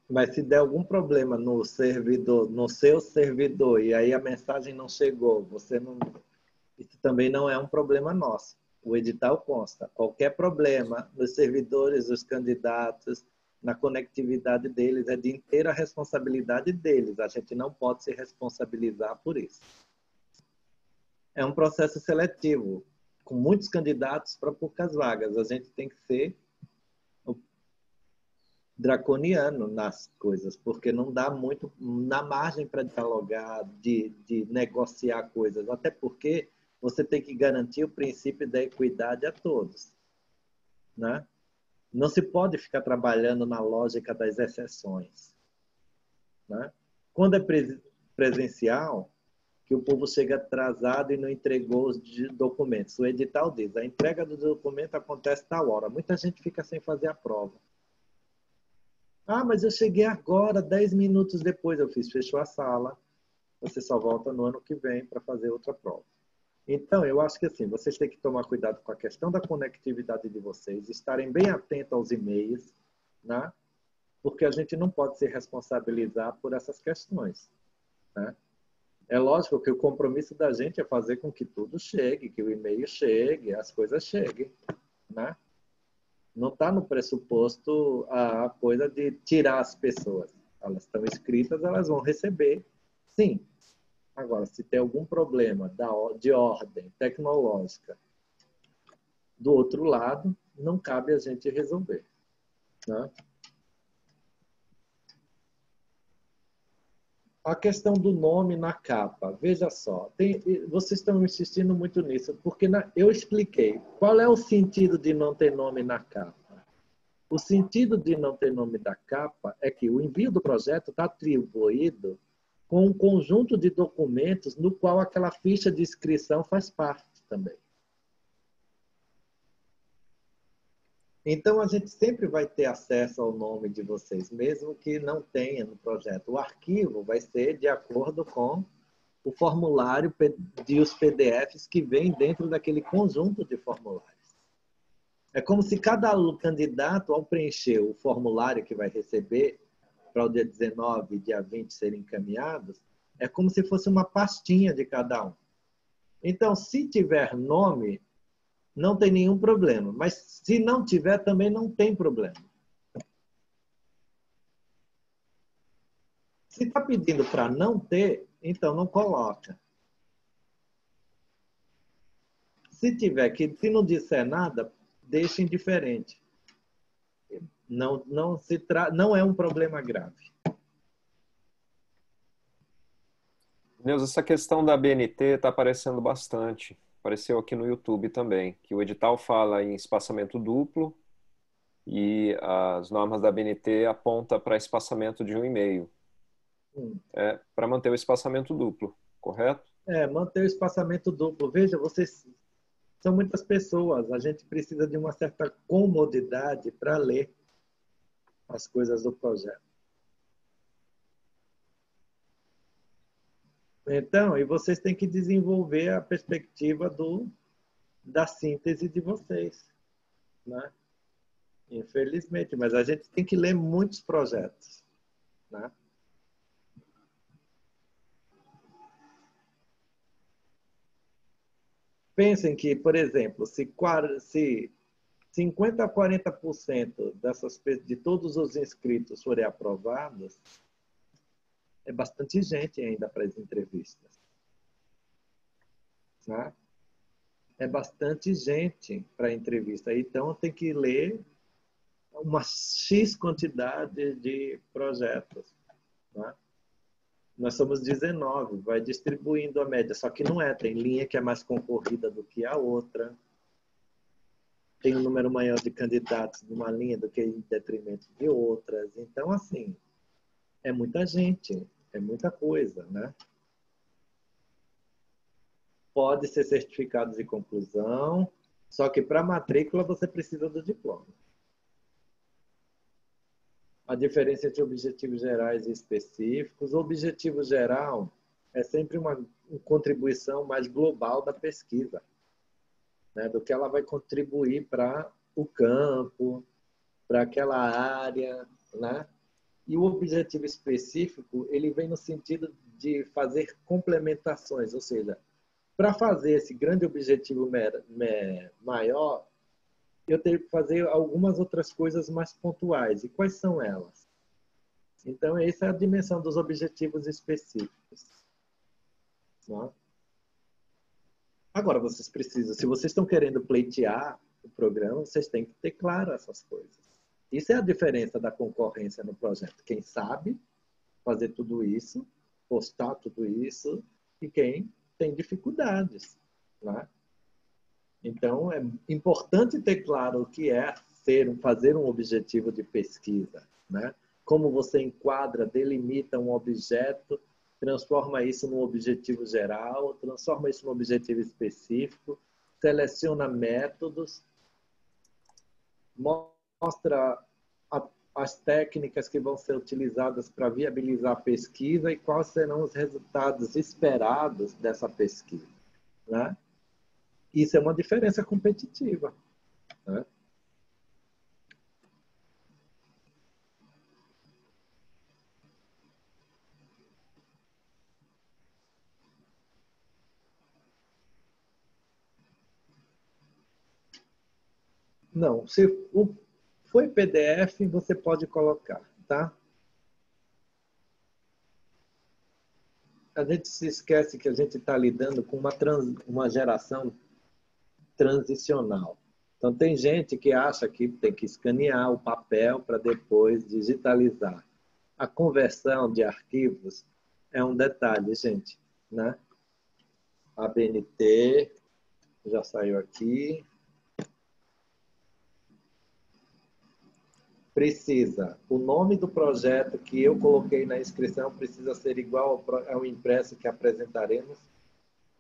Mas se der algum problema no servidor, no seu servidor, e aí a mensagem não chegou, isso também não é um problema nosso. O edital consta. Qualquer problema nos servidores dos candidatos, na conectividade deles, é de inteira responsabilidade deles. A gente não pode se responsabilizar por isso. É um processo seletivo, com muitos candidatos para poucas vagas. A gente tem que ser draconiano nas coisas, porque não dá muito na margem para dialogar, de negociar coisas, até porque você tem que garantir o princípio da equidade a todos, né? Não se pode ficar trabalhando na lógica das exceções, né? Quando é presencial, que o povo chega atrasado e não entregou os documentos. O edital diz, a entrega do documento acontece tal hora. Muita gente fica sem fazer a prova. Ah, mas eu cheguei agora, 10 minutos depois. Fechou a sala. Você só volta no ano que vem para fazer outra prova. Então, eu acho que assim, vocês têm que tomar cuidado com a questão da conectividade de vocês, estarem bem atentos aos e-mails, né? Porque a gente não pode se responsabilizar por essas questões, né? É lógico que o compromisso da gente é fazer com que tudo chegue, que o e-mail chegue, as coisas cheguem, né? Não está no pressuposto a coisa de tirar as pessoas. Elas estão inscritas, elas vão receber, sim. Agora, se tem algum problema de ordem tecnológica do outro lado, não cabe a gente resolver, né? A questão do nome na capa, veja só, vocês estão insistindo muito nisso, porque eu expliquei qual é o sentido de não ter nome na capa. O sentido de não ter nome da capa é que o envio do projeto está atribuído com um conjunto de documentos no qual aquela ficha de inscrição faz parte também. Então, a gente sempre vai ter acesso ao nome de vocês, mesmo que não tenha no projeto. O arquivo vai ser de acordo com o formulário e os PDFs que vêm dentro daquele conjunto de formulários. É como se cada candidato, ao preencher o formulário que vai receber para o dia 19 e dia 20 serem encaminhados, é como se fosse uma pastinha de cada um. Então, se tiver nome, não tem nenhum problema. Mas se não tiver, também não tem problema. Se está pedindo para não ter, então não coloca. Se tiver que, se não disser nada, deixa indiferente. Não é um problema grave.
Neuza, essa questão da BNT está aparecendo bastante. Apareceu aqui no YouTube também, que o edital fala em espaçamento duplo e as normas da BNT apontam para espaçamento de 1,5. Para manter o espaçamento duplo, correto?
Manter o espaçamento duplo. Veja, vocês são muitas pessoas. A gente precisa de uma certa comodidade para ler as coisas do projeto. Então, e vocês têm que desenvolver a perspectiva da síntese de vocês, né? Infelizmente, mas a gente tem que ler muitos projetos, né? Pensem que, por exemplo, se 50% a 40% de todos os inscritos forem aprovados, é bastante gente ainda para as entrevistas, né? É bastante gente para a entrevista. Então, tem que ler uma X quantidade de projetos, né? Nós somos 19, vai distribuindo a média. Só que não é, tem linha que é mais concorrida do que a outra. Tem um número maior de candidatos numa linha do que em detrimento de outras. Então, assim, é muita gente, é muita coisa, né? Pode ser certificado de conclusão, só que para matrícula você precisa do diploma. A diferença entre objetivos gerais e específicos. O objetivo geral é sempre uma contribuição mais global da pesquisa, né? Do que ela vai contribuir para o campo, para aquela área, né? E o objetivo específico, ele vem no sentido de fazer complementações, ou seja, para fazer esse grande objetivo maior, eu tenho que fazer algumas outras coisas mais pontuais. E quais são elas? Então, essa é a dimensão dos objetivos específicos, né? Agora, vocês precisam, se vocês estão querendo pleitear o programa, vocês têm que ter claro essas coisas. Isso é a diferença da concorrência no projeto. Quem sabe fazer tudo isso, postar tudo isso, e quem tem dificuldades, né? Então, é importante ter claro o que é fazer um objetivo de pesquisa, né? Como você enquadra, delimita um objeto, transforma isso num objetivo geral, transforma isso num objetivo específico, seleciona métodos, mostra as técnicas que vão ser utilizadas para viabilizar a pesquisa e quais serão os resultados esperados dessa pesquisa, né? Isso é uma diferença competitiva, né? Não, se foi PDF, você pode colocar, tá? A gente se esquece que a gente está lidando com uma geração transicional. Então, tem gente que acha que tem que escanear o papel para depois digitalizar. A conversão de arquivos é um detalhe, gente, né? A BNT já saiu aqui. precisa, o nome do projeto que eu coloquei na inscrição precisa ser igual ao impresso que apresentaremos,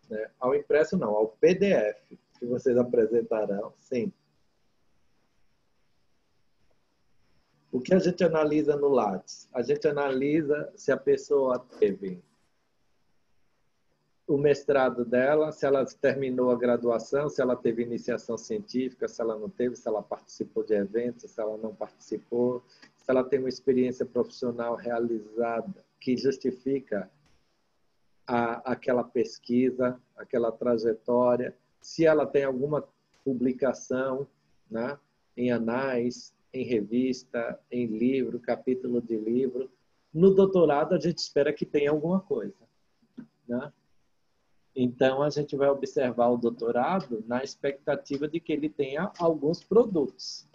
né? Ao impresso não, ao PDF que vocês apresentarão, sim. O que a gente analisa no Lattes? A gente analisa se a pessoa teve o mestrado dela, se ela terminou a graduação, se ela teve iniciação científica, se ela não teve, se ela participou de eventos, se ela não participou, se ela tem uma experiência profissional realizada que justifica aquela pesquisa, aquela trajetória, se ela tem alguma publicação, né, em anais, em revista, em livro, capítulo de livro. No doutorado, a gente espera que tenha alguma coisa, né? Então, a gente vai observar o doutorado na expectativa de que ele tenha alguns produtos,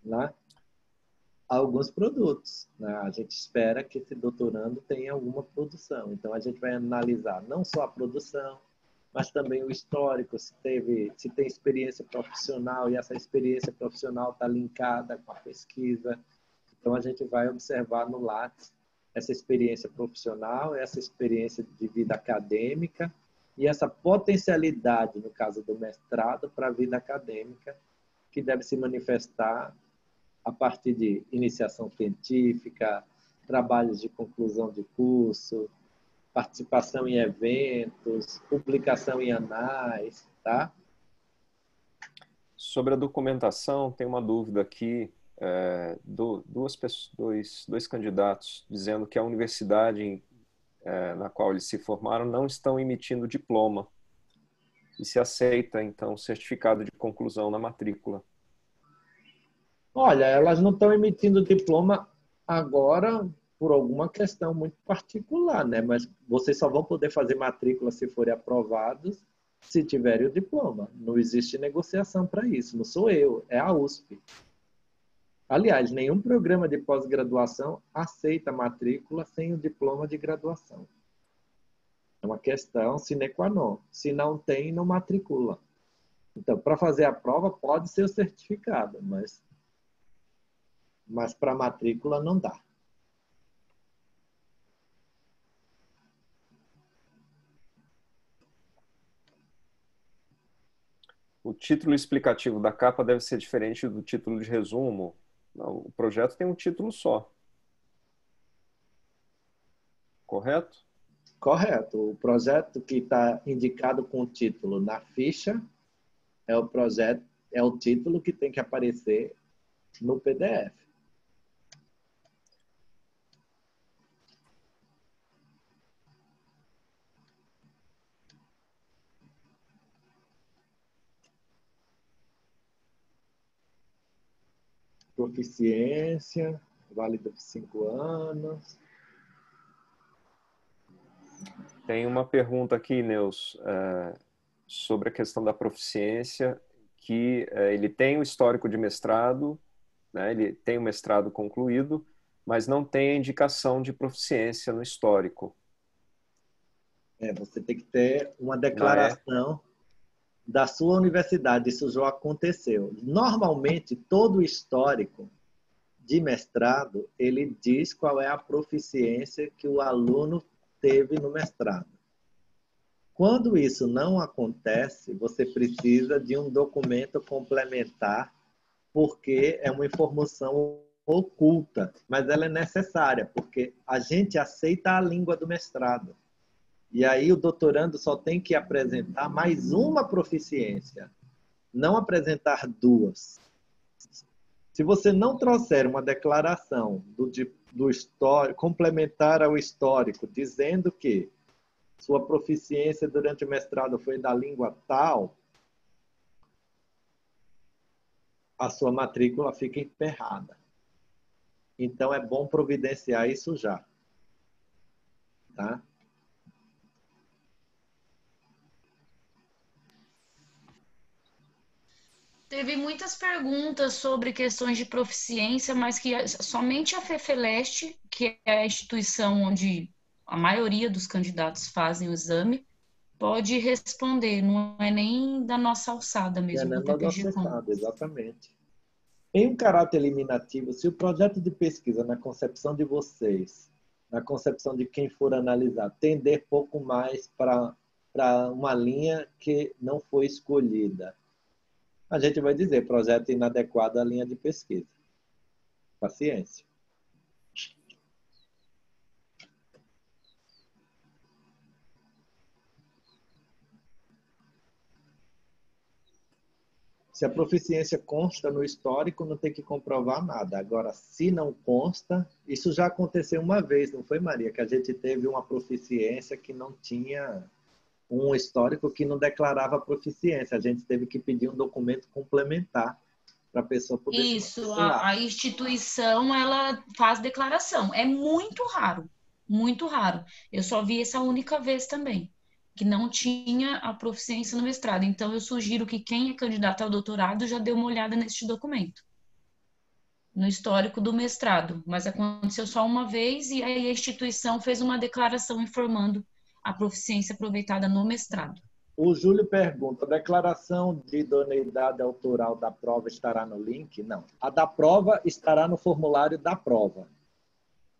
né? Alguns produtos, né? A gente espera que esse doutorando tenha alguma produção. Então, a gente vai analisar não só a produção, mas também o histórico, se tem experiência profissional e essa experiência profissional está linkada com a pesquisa. Então, a gente vai observar no Lattes essa experiência profissional, essa experiência de vida acadêmica e essa potencialidade, no caso do mestrado, para a vida acadêmica, que deve se manifestar a partir de iniciação científica, trabalhos de conclusão de curso, participação em eventos, publicação em anais, tá?
Sobre a documentação, tem uma dúvida aqui, dois candidatos dizendo que a universidade na qual eles se formaram não estão emitindo diploma e se aceita, então, certificado de conclusão na matrícula.
Olha, elas não estão emitindo diploma agora por alguma questão muito particular, né? Mas vocês só vão poder fazer matrícula se forem aprovados se tiverem o diploma. Não existe negociação para isso. Não sou eu, é a USP. Aliás, nenhum programa de pós-graduação aceita matrícula sem o diploma de graduação. É uma questão sine qua non. Se não tem, não matricula. Então, para fazer a prova, pode ser o certificado, mas para matrícula não dá.
O título explicativo da capa deve ser diferente do título de resumo. Não, o projeto tem um título só. Correto?
Correto. O projeto que está indicado com o título na ficha é o projeto, é o título que tem que aparecer no PDF. Proficiência, válida por 5 anos.
Tem uma pergunta aqui, Neus, sobre a questão da proficiência, que ele tem o histórico de mestrado, né, ele tem o mestrado concluído, mas não tem a indicação de proficiência no histórico.
Você tem que ter uma declaração da sua universidade. Isso já aconteceu. Normalmente, todo histórico de mestrado, ele diz qual é a proficiência que o aluno teve no mestrado. Quando isso não acontece, você precisa de um documento complementar, porque é uma informação oculta, mas ela é necessária, porque a gente aceita a língua do mestrado. E aí o doutorando só tem que apresentar mais uma proficiência, não apresentar duas. Se você não trouxer uma declaração do histórico, complementar ao histórico, dizendo que sua proficiência durante o mestrado foi da língua tal, a sua matrícula fica emperrada. Então, é bom providenciar isso já. Tá?
Teve muitas perguntas sobre questões de proficiência, mas que somente a FEFELESTE, que é a instituição onde a maioria dos candidatos fazem o exame, pode responder. Não é nem da nossa alçada mesmo.
É da nossa alçada, exatamente. Em um caráter eliminativo, se o projeto de pesquisa, na concepção de vocês, na concepção de quem for analisar, tender pouco mais para uma linha que não foi escolhida, a gente vai dizer projeto inadequado à linha de pesquisa. Paciência. Se a proficiência consta no histórico, não tem que comprovar nada. Agora, se não consta, isso já aconteceu uma vez, não foi, Maria? Que a gente teve uma proficiência que não tinha um histórico que não declarava proficiência. A gente teve que pedir um documento complementar para a pessoa poder se
Isso,
matricular.
a instituição, ela faz declaração. É muito raro, muito raro. Eu só vi essa única vez também, que não tinha a proficiência no mestrado. Então, eu sugiro que quem é candidato ao doutorado já dê uma olhada neste documento, no histórico do mestrado. Mas aconteceu só uma vez e aí a instituição fez uma declaração informando a proficiência aproveitada no mestrado.
O Júlio pergunta, a declaração de idoneidade autoral da prova estará no link? Não. A da prova estará no formulário da prova.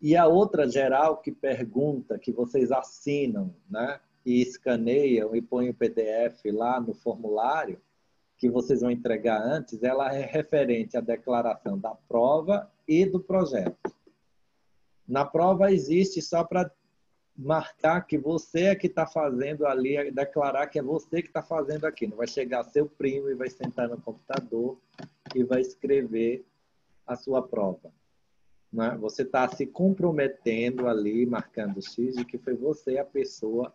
E a outra geral que pergunta, que vocês assinam, né? E escaneiam e põem o PDF lá no formulário, que vocês vão entregar antes, ela é referente à declaração da prova e do projeto. Na prova existe só para marcar que você é que está fazendo ali, declarar que é você que está fazendo aqui. Não vai chegar seu primo e vai sentar no computador e vai escrever a sua prova. Né? Você está se comprometendo ali, marcando X, de que foi você a pessoa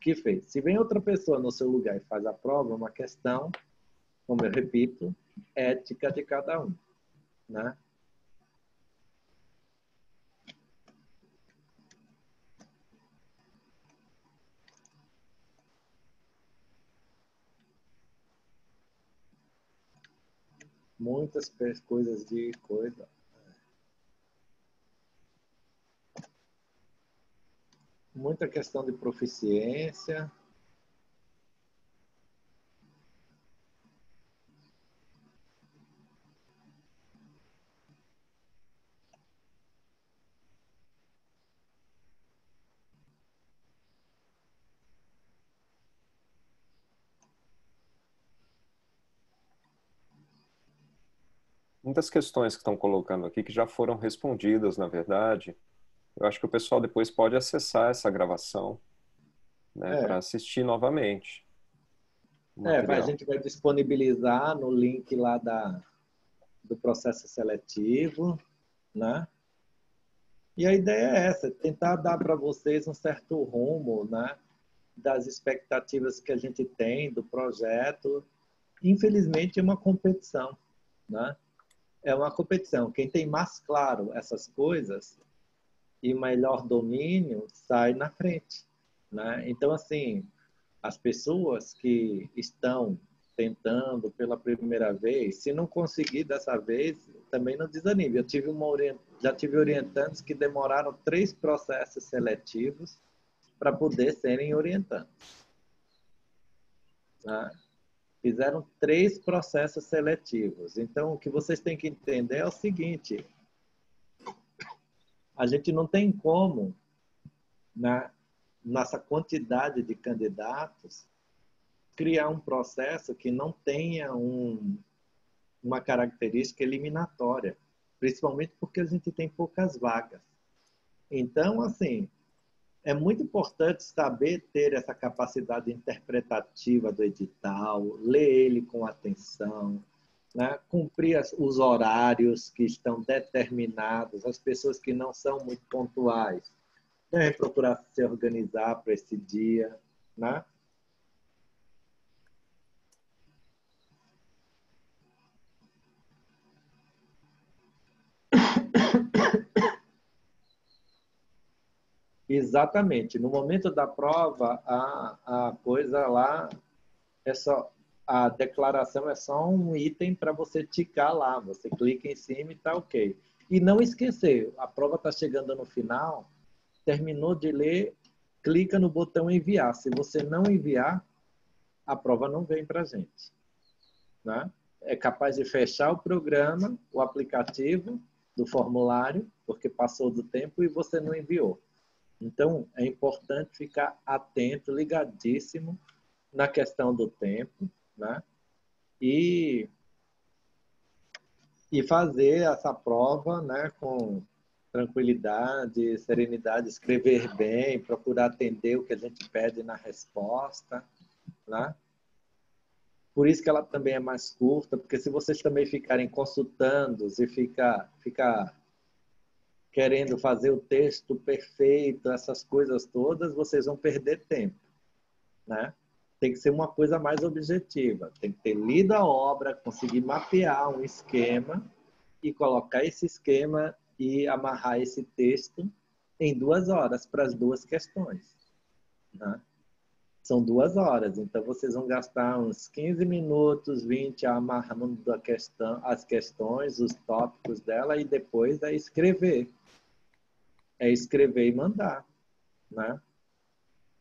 que fez. Se vem outra pessoa no seu lugar e faz a prova, é uma questão, como eu repito, ética de cada um. Né? Muitas coisas de coisa. Muita questão de proficiência.
Muitas questões que estão colocando aqui que já foram respondidas, na verdade. Eu acho que o pessoal depois pode acessar essa gravação, né, para assistir novamente o
A
material.
gente vai disponibilizar no link lá do processo seletivo, né? E a ideia é essa, tentar dar para vocês um certo rumo, né? Das expectativas que a gente tem do projeto. Infelizmente, é uma competição, né? É uma competição. Quem tem mais claro essas coisas e melhor domínio sai na frente, né? Então, assim, as pessoas que estão tentando pela primeira vez, se não conseguir dessa vez, também não desanime. Já tive orientantes que demoraram 3 processos seletivos para poder serem orientantes. Né? Fizeram 3 processos seletivos. Então, o que vocês têm que entender é o seguinte, a gente não tem como, na nossa quantidade de candidatos, criar um processo que não tenha uma característica eliminatória, principalmente porque a gente tem poucas vagas. Então, assim, é muito importante saber ter essa capacidade interpretativa do edital, ler ele com atenção, né? Cumprir os horários que estão determinados, as pessoas que não são muito pontuais devem procurar se organizar para esse dia, né? Exatamente. No momento da prova, a coisa lá é só a declaração é só um item para você ticar lá. Você clica em cima e está ok. E não esquecer, a prova está chegando no final, terminou de ler, clica no botão enviar. Se você não enviar, a prova não vem para a gente. Né? é capaz de fechar o programa, o aplicativo do formulário, porque passou do tempo e você não enviou. Então, é importante ficar atento, ligadíssimo na questão do tempo, né? E fazer essa prova, né, com tranquilidade, serenidade, escrever bem, procurar atender o que a gente pede na resposta, né? Por isso que ela também é mais curta, porque se vocês também ficarem consultando e ficar querendo fazer o texto perfeito, essas coisas todas, vocês vão perder tempo, né? Tem que ser uma coisa mais objetiva. Tem que ter lido a obra, conseguir mapear um esquema e colocar esse esquema e amarrar esse texto em 2 horas para as 2 questões, né? São 2 horas, então vocês vão gastar uns 15 minutos, 20 amarrando as questões, os tópicos dela e depois é escrever. É escrever e mandar, né?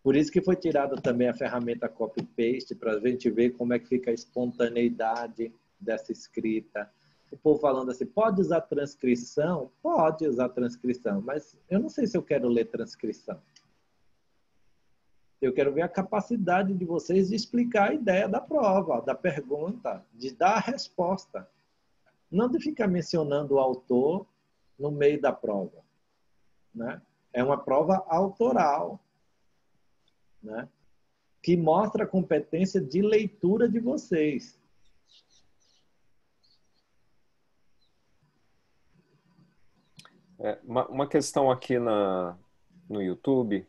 Por isso que foi tirada também a ferramenta copy-paste, para a gente ver como é que fica a espontaneidade dessa escrita. O povo falando assim, pode usar transcrição? Pode usar transcrição, mas eu não sei se eu quero ler transcrição. Eu quero ver a capacidade de vocês de explicar a ideia da prova, da pergunta, de dar a resposta. Não de ficar mencionando o autor no meio da prova, né? É uma prova autoral, né? Que mostra a competência de leitura de vocês.
Uma questão aqui no YouTube.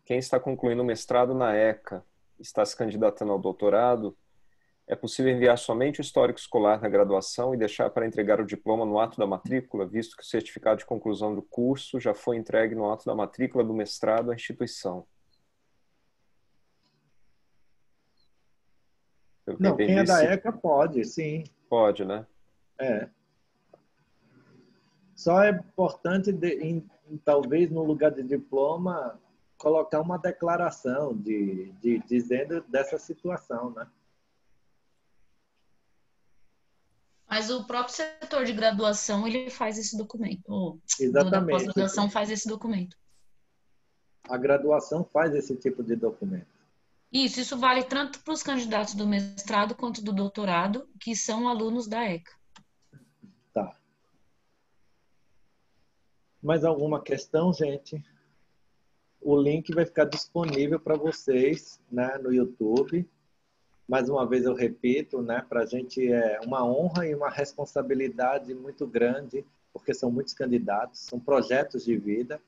Quem está concluindo o mestrado na ECA está se candidatando ao doutorado, é possível enviar somente o histórico escolar na graduação e deixar para entregar o diploma no ato da matrícula, visto que o certificado de conclusão do curso já foi entregue no ato da matrícula do mestrado à instituição. Pelo que eu
Não, quem é
entendi,
da ECA pode, sim.
pode, né?
É. Só é importante, talvez, no lugar de diploma, colocar uma declaração dizendo dessa situação, né?
Mas o próprio setor de graduação, ele faz esse documento. Da
Exatamente.
pós-graduação faz esse documento.
A graduação faz esse tipo de documento.
Isso vale tanto para os candidatos do mestrado quanto do doutorado, que são alunos da ECA.
Tá. Mais alguma questão, gente? O link vai ficar disponível para vocês, né, no YouTube. Mais uma vez eu repito, né, para a gente é uma honra e uma responsabilidade muito grande, porque são muitos candidatos, são projetos de vida.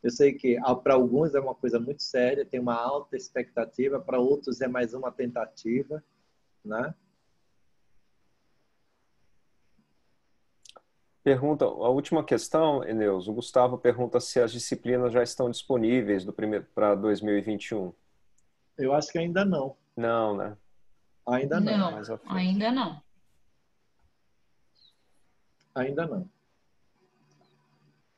Eu sei que para alguns é uma coisa muito séria, tem uma alta expectativa, para outros é mais uma tentativa, né?
Pergunta, a última questão, Eneus, o Gustavo pergunta se as disciplinas já estão disponíveis para 2021.
Eu acho que ainda não.
Não, né?
Ainda não.
Não, ainda não.
Ainda não.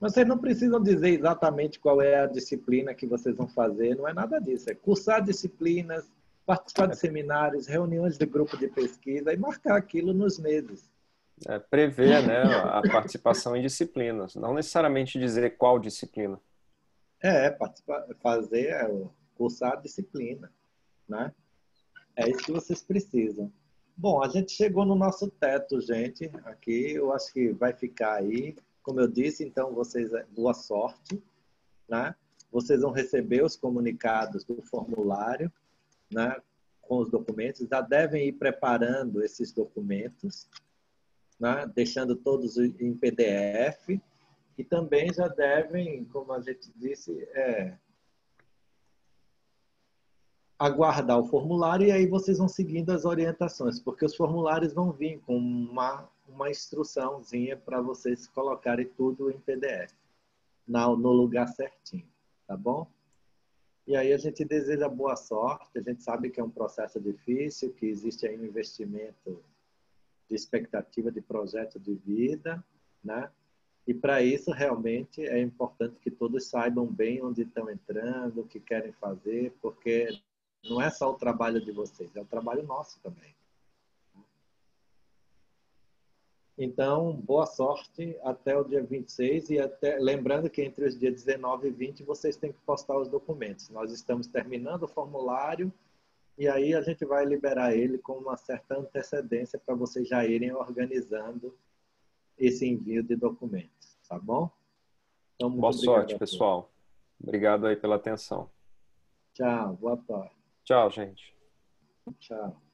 Vocês não precisam dizer exatamente qual é a disciplina que vocês vão fazer, não é nada disso. É cursar disciplinas, participar de seminários, reuniões de grupo de pesquisa e marcar aquilo nos meses.
Prever, né, a participação em disciplinas, não necessariamente dizer qual disciplina.
Cursar a disciplina, né? É isso que vocês precisam. Bom, a gente chegou no nosso teto, gente. Aqui eu acho que vai ficar aí. Como eu disse, então, vocês, boa sorte, né? Vocês vão receber os comunicados do formulário, né? Com os documentos. Já devem ir preparando esses documentos, né? Deixando todos em PDF. E também já devem, como a gente disse, aguardar o formulário e aí vocês vão seguindo as orientações, porque os formulários vão vir com uma instruçãozinha para vocês colocarem tudo em PDF, no lugar certinho, tá bom? E aí a gente deseja boa sorte, a gente sabe que é um processo difícil, que existe aí um investimento de expectativa de projeto de vida, né? E para isso, realmente, é importante que todos saibam bem onde estão entrando, o que querem fazer, porque não é só o trabalho de vocês, é o trabalho nosso também. Então, boa sorte até o dia 26 e até lembrando que entre os dias 19 e 20 vocês têm que postar os documentos. Nós estamos terminando o formulário e aí a gente vai liberar ele com uma certa antecedência para vocês já irem organizando esse envio de documentos, tá bom? Então, muito
Boa
obrigado
sorte,
a todos.
pessoal. Obrigado aí pela atenção.
Tchau, boa tarde.
Tchau, gente.
Tchau.